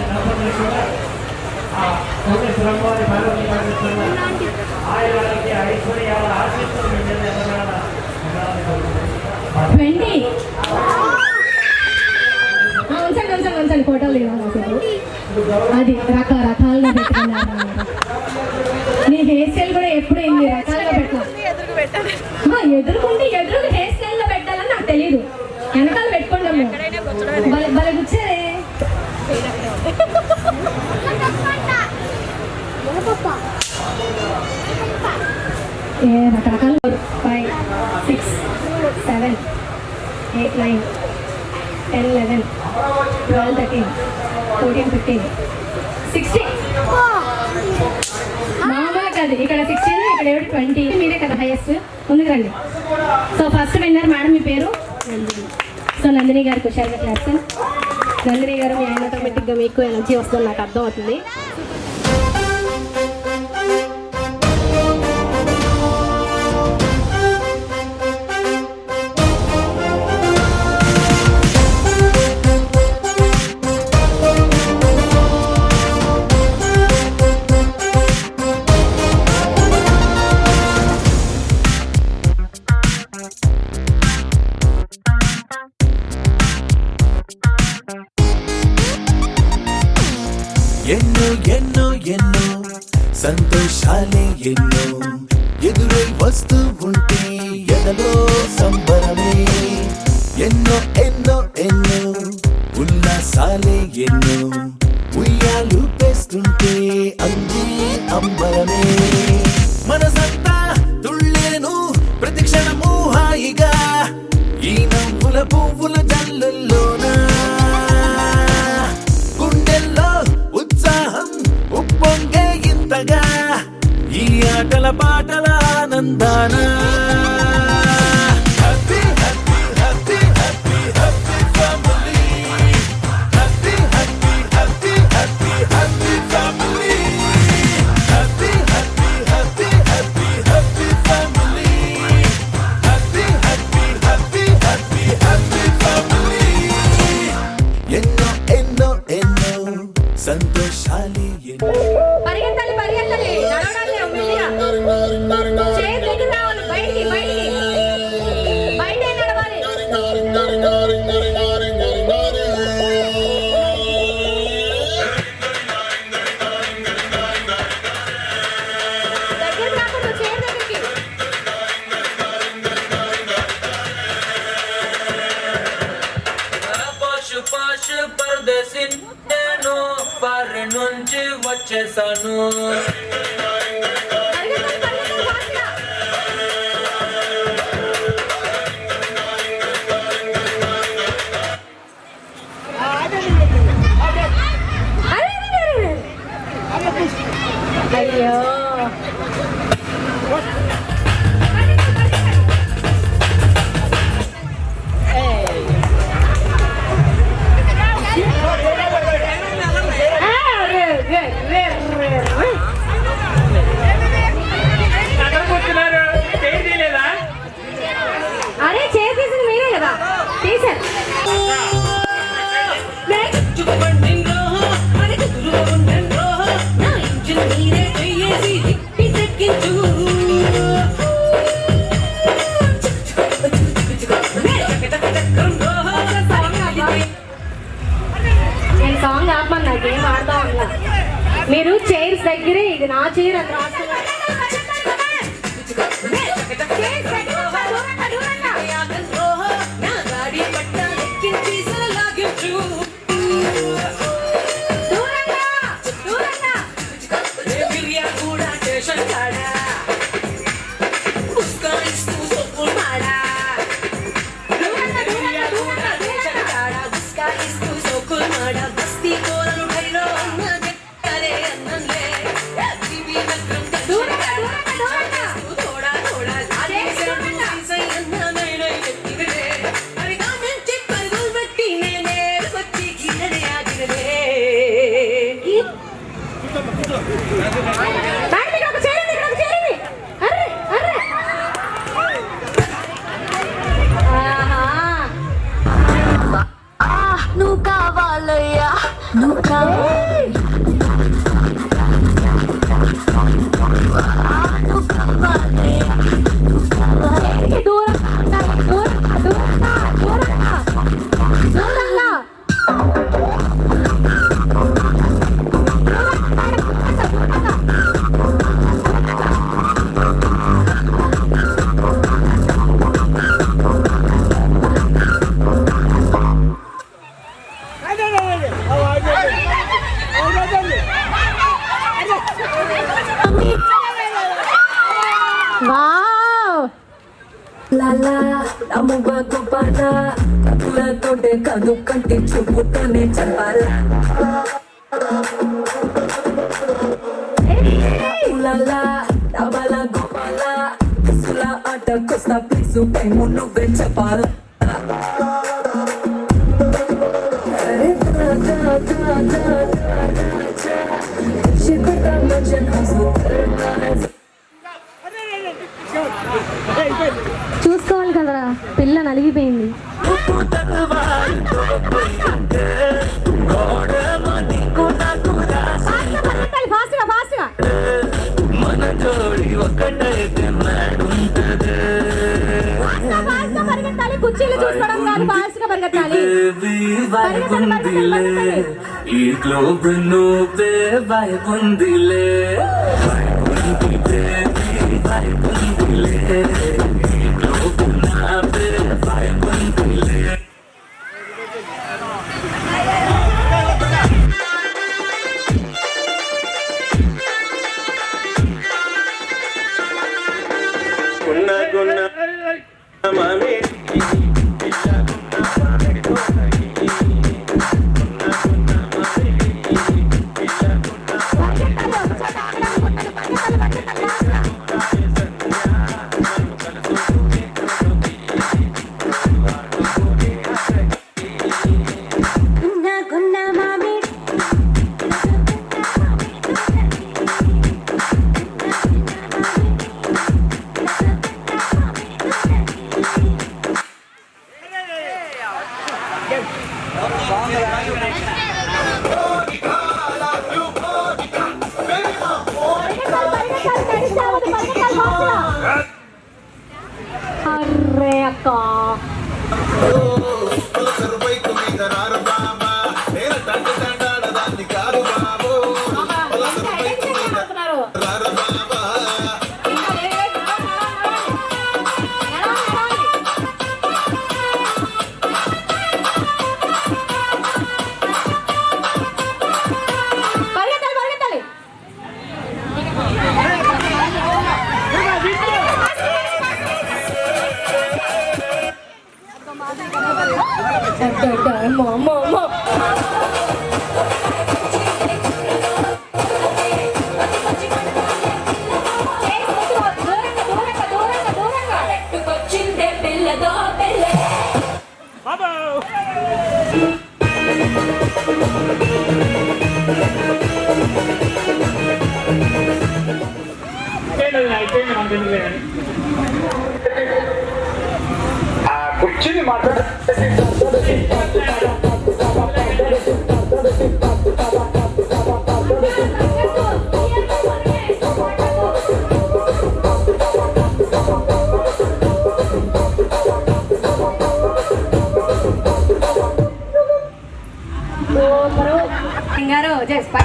ఉంచండి ఫోటోలు అది రకరకాలుగా పెట్టుకున్నారు. నీ హెయిర్ స్టైల్ కూడా ఎప్పుడు ఎన్ని రకాలుగా పెట్టాలి. ఎదురుకుంటే ఎదురు హెయిర్ స్టైల్ లో పెట్టాలని నాకు తెలియదు. వెనకాల పెట్టుకుంటాము. భలే కూర్చారే. రకరకాల 5, 6, 7, 8, 9, 10, 11, 12, 13, 14, 15, 16. మామూలుగా కాదు. ఇక్కడ 16, ఇక్కడ 20. మీరే కదా హైయెస్ట్. ముందుకు రండి. సో ఫస్ట్ విన్నర్ మేడం, మీ పేరు? సో నందిని గారికి హుషారుగా క్లాస్. నందిని గారు, మీ ఆయన ఆటోమేటిక్గా మీకు ఎనర్జీ వస్తుంది, నాకు అర్థం అవుతుంది. ఎన్నో ఎన్నో ఎన్నో సంతోషాలే ఎన్నో ఎదురై వస్తూ ఉంటే ఎదలో సంబరమే. ఎన్నో ఎన్నో ఎన్నో ఉల్లాసాలే ఎన్నో ఉయ్యాలు పేస్తుంటే అందే అంబరమే. మనసంతా తుళ్ళేను ప్రతి క్షణము హాయిగా ఈ నవ్వుల పువ్వుల జల్లుల్లోనా. ఉప్పొంగే ఇంతగా ఈ ఆటల పాటల ఆనందాన. Happy happy happy happy happy family. Happy happy happy happy happy family. Happy happy happy happy happy family. Happy happy happy happy happy family. ఎన్నో ఎన్నో ఎన్నో సంతోషాలి. పరిగెత్తాలి పరిగెత్తాలి, నడవడాలి మెల్లిగా. చేతి దగ్గర రావాలి, బయటికి బయటికి బయటే నడవాలి. దగ్గర రాకుండా చేతి దగ్గరికి. పాషు పాషు పరదేశీ నేను పారి నుంచి వచ్చేసాను. అయ్యో అరే చేసేసింది మీరే కదా, తీసారు. నేను సాంగ్ ఆపమని నాకేం ఆడతా ఉన్నా. మీరు చైర్స్ దగ్గరే, ఇది నా చైర్ అని రాస్తున్నారు. थोड़ा थोड़ा లాలా అమ్మ గోపాల కథలతోటే కాదు కంటి చూపుతోనే చెప్పాలా లాలా డబల గోపాల సుల ఆట కొస్తా ప్లీజు టైము నువ్వే చెప్పాలా చూసుకోవాలి కదరా, పిల్ల నలిగిపోయింది. మన జోడి ఒకటైతే పరిగెత్తాలి, కుర్చీలు చూసుకోవడం కాదు, ఫాస్ట్ గా పరిగెత్తాలి. ఈ గ్లోబ్ నువ్వే వైపుందిలే ఈ గ్లోబ్ నావే వైపుందిలే. గున్న గున్న మామి అర్రే అక్క కుర్చీని మాట్లాడే సింగారు జస్ట్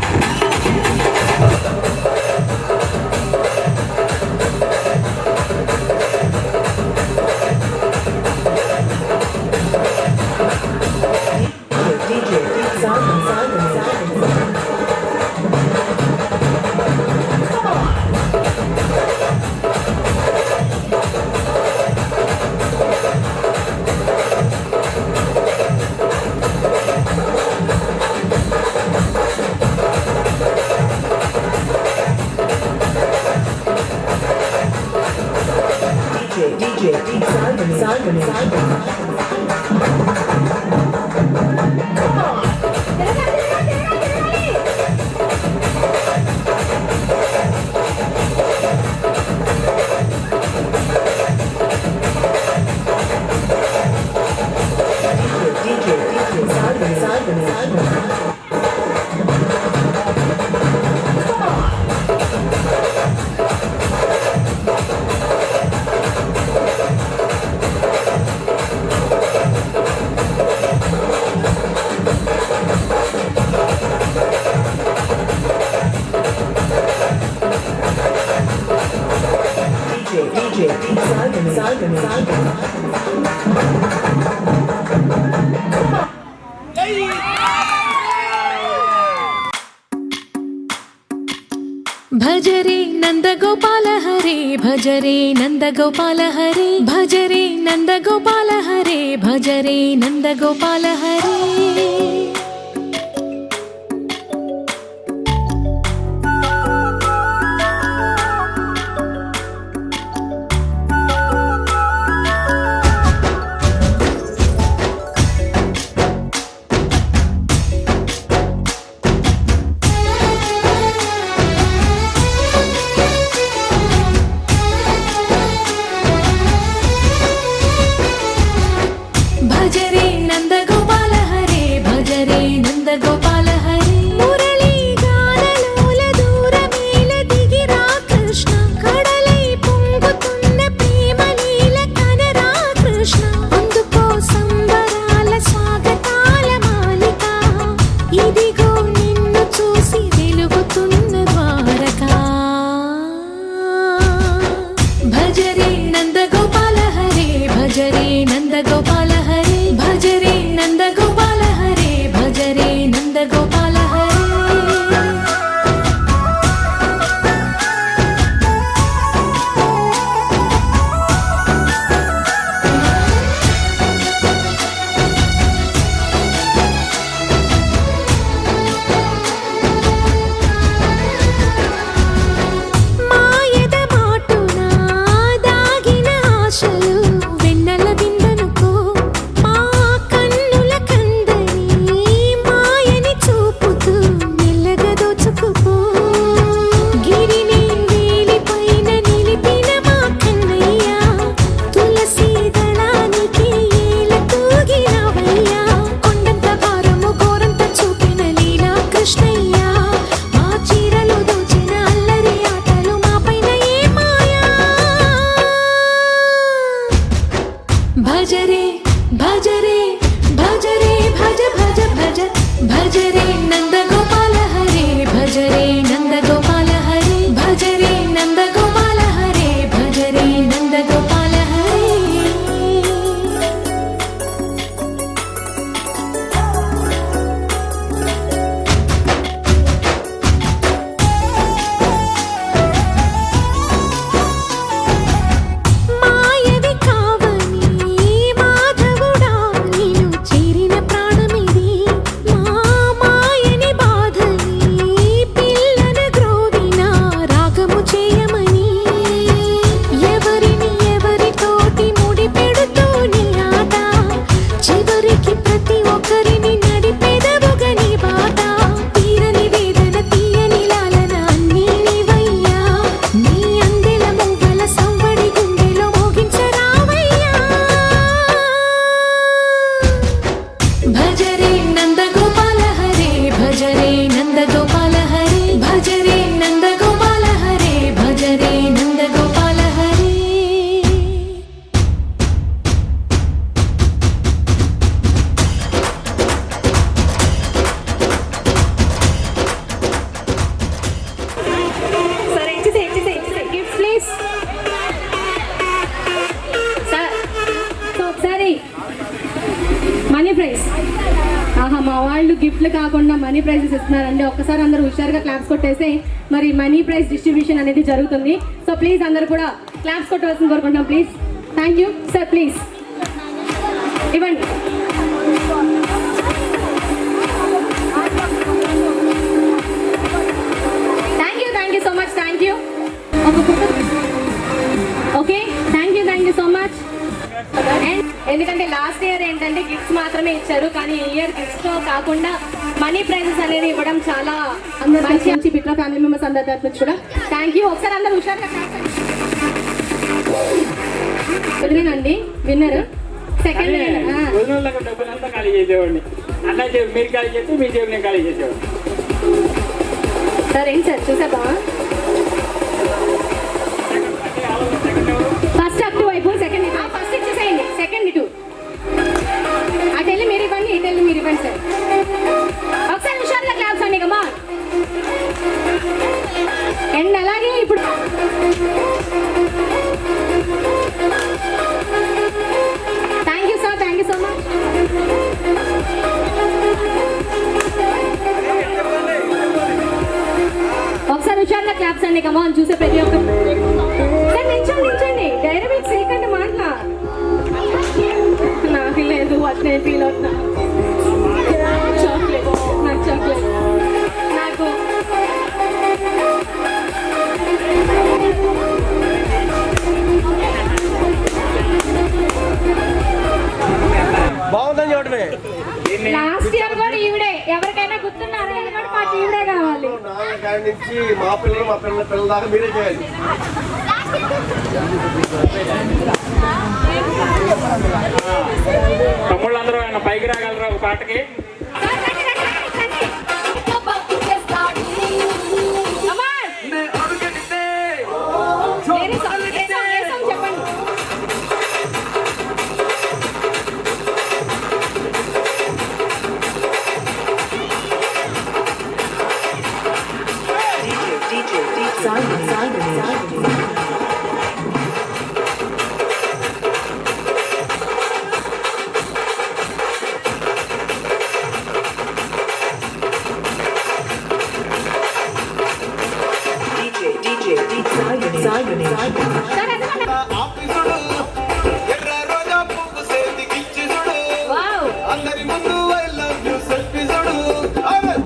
భజరే నందగోపాల హరే భజరే నందగోపాల హరే భజరే నందగోపాల హరే భజరే నందగోపాల హరే భజరే నందగోపాల హరే భజరే నందగోపాల హరే మురళీ గానలోల దూరమేల దిగిరా కృష్ణ కడలై పొంగుతున్న ప్రేమ లీల కనరా కృష్ణ అందుకో సంబరాల స్వాగతాల మాలిక ఇదిగో నిన్ను చూసి వెలుగుతున్న ద్వారకా భజరే నందగోపాల హరే భజరే నందగోపాల హరే భజరే నందగోపాల హరే భజరే నందగోపాల హరే మాయద మాటున దాగిన ఆశలు వెన్నెల బిందెనుకో మా కన్నుల కందని మాయని చూపుతూ మెల్లగా దోచుకుపో గిరిని వేలిపైన నిలిపిన మా కన్నయ్య తులసి దళానికి ఏల తూగినవయ్యా కొండంత భారము గోరంత చూపిన లీలా కృష్ణయ్య మా చీరలు దోచిన అల్లరి ఆటలు మా పైన ఏ మాయా భజరే భజరే భజరే భజ భజ భజ భజరే నందగోపాల హరే భజరే నందగోపాల హరే భజరే నందగోపాల హరే భజరే నందగోపాల హరే మాయవి కావని మాధవుడా నీను చేరిన ప్రాణమిది మా మాయని బాధని పిల్లన గ్రోవిన రాగము చేయమని ఎవరిని ఎవరితోటి ముడి పెడుతూ నీ ఆట చివరికి ప్రతి ఒక్కరిని నడిపెదవుగా నీ బాట తీరని వేదన తీయని లాలన అన్నీ నీవయ్యా నీ అందెల మూగల సంవడి గుండెలో మోగించరావయ్యా భజరే నందగోపాల హరే భజరే నందగోపాల హరే భజరే నందగోపాల హరే భజరే నందగోపాల హరే సరే ఇచ్చేసే గిఫ్ట్స్ ప్లీజ్ సార్ సో ఒకసారి మనీ ప్రైజ్ ఆహా మా వాళ్ళు గిఫ్ట్లు కాకుండా మనీ ప్రైజెస్ ఇస్తున్నారండి. ఒక్కసారి అందరూ హుషారుగా క్లాప్స్ కొట్టేస్తే మరి మనీ ప్రైజ్ డిస్ట్రిబ్యూషన్ అనేది జరుగుతుంది. సో ప్లీజ్ అందరూ కూడా క్లాప్స్ కొట్టవలసింది కోరుకుంటున్నాం please. Thank you sir please ఇవ్వండి. Thank you so much thank you. Okay thank you so much. And ఎందుకంటే లాస్ట్ ఇయర్ ఏంటంటే గిఫ్ట్స్ మాత్రమే ఇచ్చారు, కానీ ఈ ఇయర్ గిఫ్ట్స్ కాకుండా మనీ ప్రైజెస్ అనేది ఇవ్వడం చాలా మంచి బిట్రా ఫ్యామిలీ మెంబర్స్ అందరి తరఫు నుంచి కూడా థ్యాంక్ యూ. ఒకసారి అందరూ హుషారుగా వదిలేనండి విన్నర్ సెకండ్ డబ్బులంతా ఖాళీ చేసేవాడిని. అట్లా మీరు ఖాళీ చేస్తే మీ జేబు నేను ఖాళీ చేసేవాడిని. సార్ ఏంటి సార్ చూసావా ఫస్ట్ అప్ టు వైపు సెకండ్ ఫస్ట్ ఇచ్చేసేయండి సెకండ్ ఇటు అటు వెళ్ళి మీరు ఇవ్వండి ఇటు వెళ్ళి మీరు ఇవ్వండి సార్. ఒకసారి హుషారుగా క్లాప్స్ అండి కమా. అండ్ అలాగే ఇప్పుడు thank you sir thank you so much. ఒకసారి హుషారుగా క్లాప్స్ అండి. కమాన్ చూసే ప్రతి ఒక్క సార్ నిల్చోండి. డైనమిక్స్ చేయకండి మాటలా. నాకు లేదు అట్నే ఫీల్ అవుతున్నా. చాక్లెట్ నాకు చాక్లెట్ నాకు బాగుందని చూడమే. లాస్ట్ ఇయర్ కూడా ఈవిడే. ఎవరికైనా గుర్తున్నారా? ఎందుకంటే మాకు ఈవిడే కావాలి. నుంచి మా పిల్లల దాకా మీరే చేయాలి. తమ్ముళ్ళందరూ ఆయన పైకి రాగలరా ఒక పాటకి? అందరి ముందు ఐ లవ్ యూ సెల్ఫీ చూడు.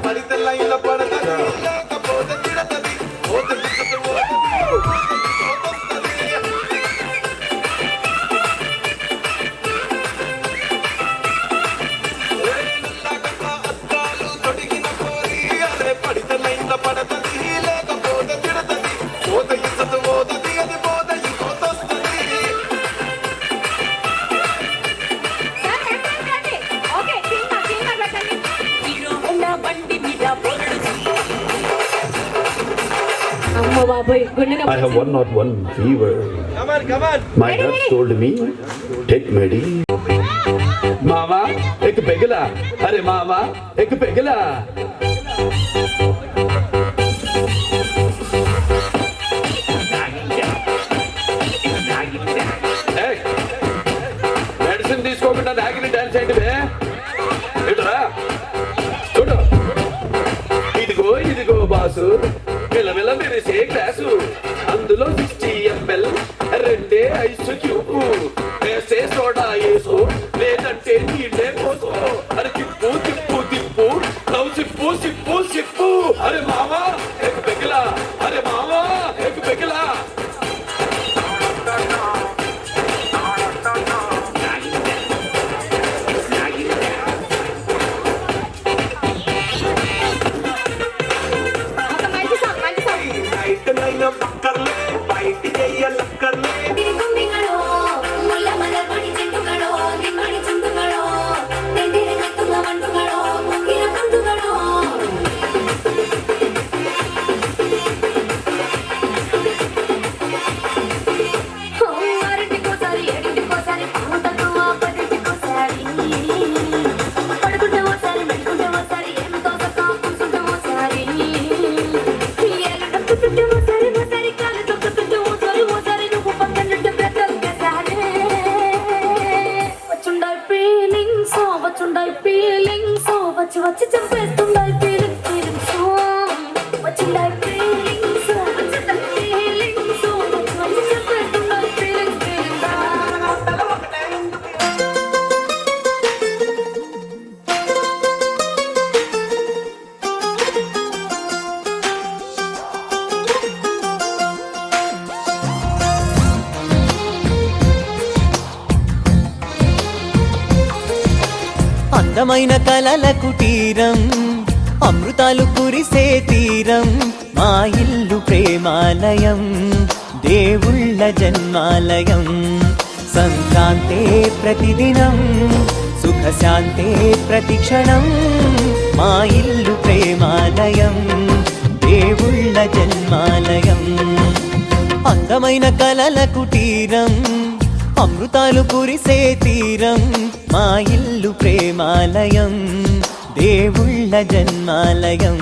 పడితే లైన్లో పడతది, లేకపోతే తిడతది. అద్దాలు తొడిగిన పోరి. అరే పడితే లైన్లో పడతది, లేకపోతే తిడతది. పోత ఇచ్చదు పోతది, అది పోత ఇంకోతొస్తది. I have 101 fever. Come on. My nurse told me, take Medi. Mama, ek pegla. Arey mama, ek pegla. Hey, medicine తీసుకోకుండా దాగిని డాన్స్ ఏంటివే? ఇట్రా చూడు. ఇదిగో బాసు, మెల్లమెల్ల మెరిసే గ్లాసు, అందులో 60 ml, 2 ఐస్ క్యూబ్, వేసే సోడా వేసు, లేదంటే నీళ్ళే పోసు. అరే తిప్పు తిప్పు తిప్పు, నవ్వు సిప్పు సిప్పు సిప్పు. అరే మామా ఎక్ పెగిలా, అరే మామా ఎక్ పెగిలా. వచ్చి చంపేస్తుండాలి ఫీలింగ్స్ వచ్చిండాయి ఫీలింగ్స్ వచ్చి చంపేస్తుండాలి ఫీలింగ్స్ అందమైన కలల కుటీరం, అమృతాలు కురిసే తీరం, మా ఇల్లు ప్రేమాలయం, దేవుళ్ళ జన్మాలయం. సంక్రాంతే ప్రతిదినం, సుఖశాంతే ప్రతిక్షణం, మా ఇల్లు ప్రేమాలయం, దేవుళ్ళ జన్మాలయం. అందమైన కలల కుటీరం, అమృతాలు కురిసే తీరం, మా ఇల్లు ప్రేమాలయం, దేవుళ్ళ జన్మాలయం.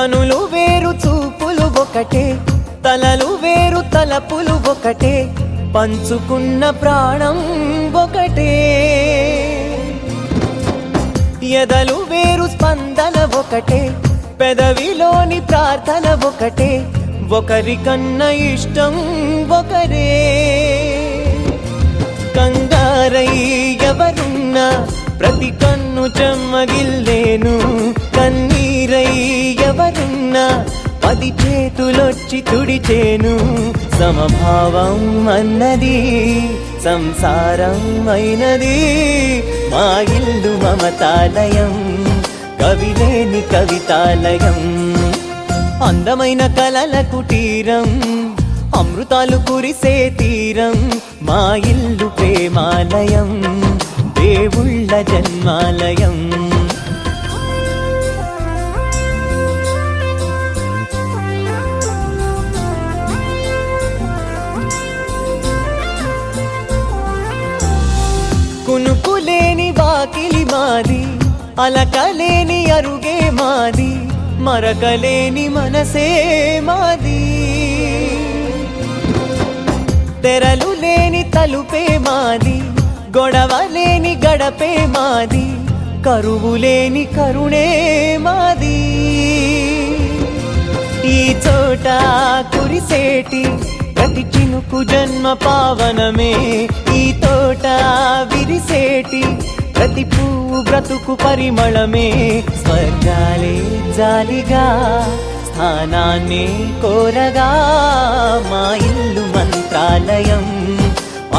కనులు వేరు చూపులు ఒకటే, తలలు వేరు తలపులు ఒకటే, పంచుకున్న ప్రాణం ఒకటే. ఎదలు వేరు స్పందన ఒకటే, పెదవిలోని ప్రార్థన ఒకటే, ఒకరికన్నా ఇష్టం ఒకరే. కంగారై ఎవరున్నా ప్రతి కన్ను చెమ్మగిల్లేను, కన్నీరై ఎవరున్నా 10 చేతులొచ్చి తుడిచేను. సమభావం అన్నది సంసారం అయినది, మా ఇల్లు మమతాలయం, కవిలేని కవితాలయం. అందమైన కలల కుటీరం, అమృతాలు కురిసే తీరం, మా ఇల్లు ప్రేమాలయం, దేవుళ్ళ జన్మాలయం. కునుకులేని వాకిలి మాది, అలకలేని అరుగే మాది, మరకలేని మనసే మాది. తెరలు లేని తలుపే మాది, గొడవ లేని గడపే మాది, కరువు లేని కరుణే మాది. ఈ చోట కురిసేటి ప్రతి చినుకు జన్మ పావనమే, ఈ తోట విరిసేటి ప్రతి పువ్వు బ్రతుకు పరిమళమే. స్వర్గాలే జాలిగా స్థానాన్ని కోరగా, మా ఇల్లు మంత్రాలయం,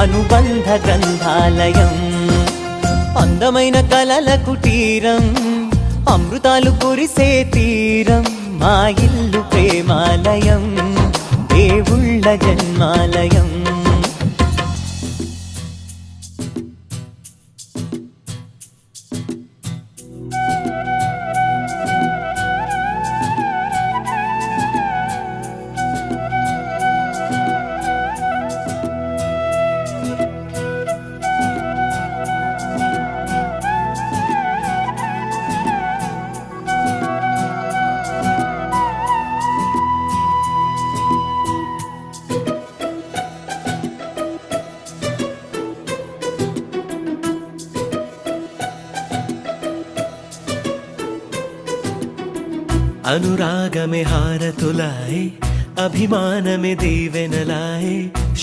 అనుబంధ గ్రంథాలయం. అందమైన కలల కుటీరం, అమృతాలు కురిసే తీరం, మా ఇల్లు ప్రేమాలయం, దేవుళ్ళ జన్మాలయం. अनुरागमे हारतुलाए, अभिमानमे दीवेनलाए,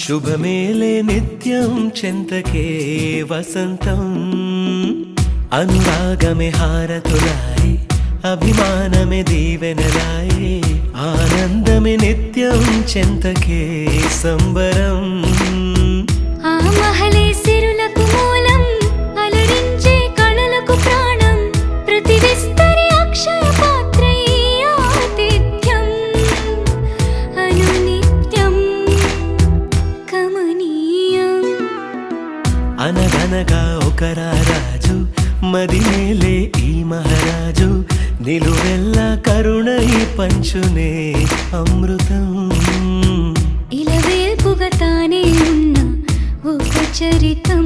शुभमेले नित्यं चिन्तके वसन्तम्. अनुरागमे हारतुलाए, अभिमानमे दीवेनलाए, आनन्दमे नित्यं चिन्तके संबरम्. ఆ మహలే సిరులకు మూలం, అలరించే కళలకు ప్రాణం, ప్రతి విస్తరి అక్షయ పాత్రై ఆతిథ్యం, అనునిత్యం కమనీయం. అనగనగా ఒక రాజు, మదిమేలే ఈ మహారాజు, నిలువెల్లా కరుణై పంచునే అమృతం. ఇలవేల్పుగా తానే ఉన్న ఒక చరితం.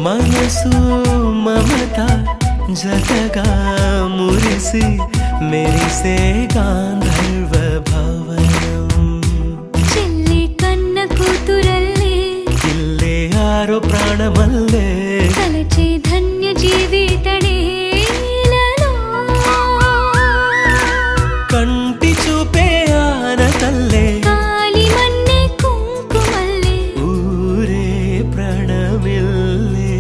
మనసు మమత జతగా మురిసి మెరిసే గాంధర్వ భవనం. చెల్లి కన్న కూతురల్లే ఇల్లే ఆరో ప్రాణమల్లే తలచే ధన్య జీవితడేలలో. కంటి చూపే ఆనతల్లే కాలి మన్నే కుంకుమల్లే ఊరే ప్రణమిల్లే.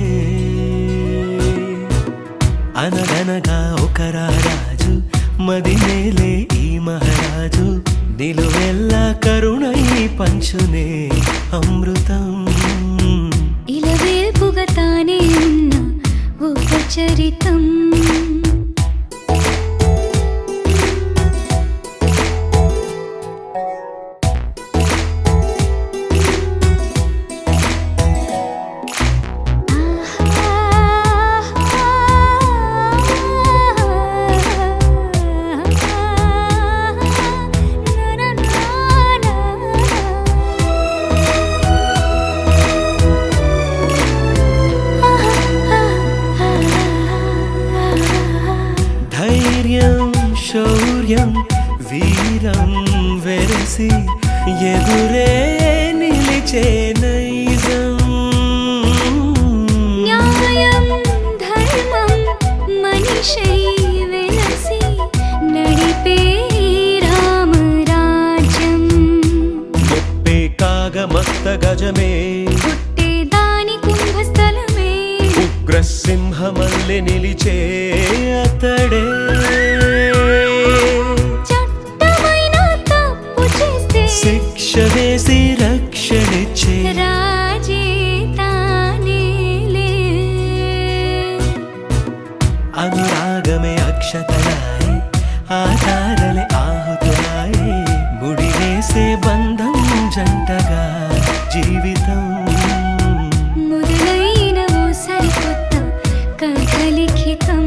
పంచునే అమృతం ఇలవేల్పుగా తానే ఉన్న ఒక చరితం ధైర్యం శౌర్యం వీరం వెరసి ఎదురే నిలిచే నైజం న్యాయం ధర్మం మనిషై వెలసి నడిపే రామరాజ్యం ముప్పే కాగమత్త గజమే పుట్టే దాని కుంభస్థలమే ఉగ్రసింహమల్లె నిలిచే అతడే చట్టమైన తప్పు చేస్తే శిక్ష వేసి రక్షణిచ్చే రాజే తానేలే అనురాగమే అక్షతలాయి ఆధారలే ఆహుతులాయి ముడివేసే బంధం జంటగా జీవితం మొదలైన ఓ సరికొత్త కథ లిఖితం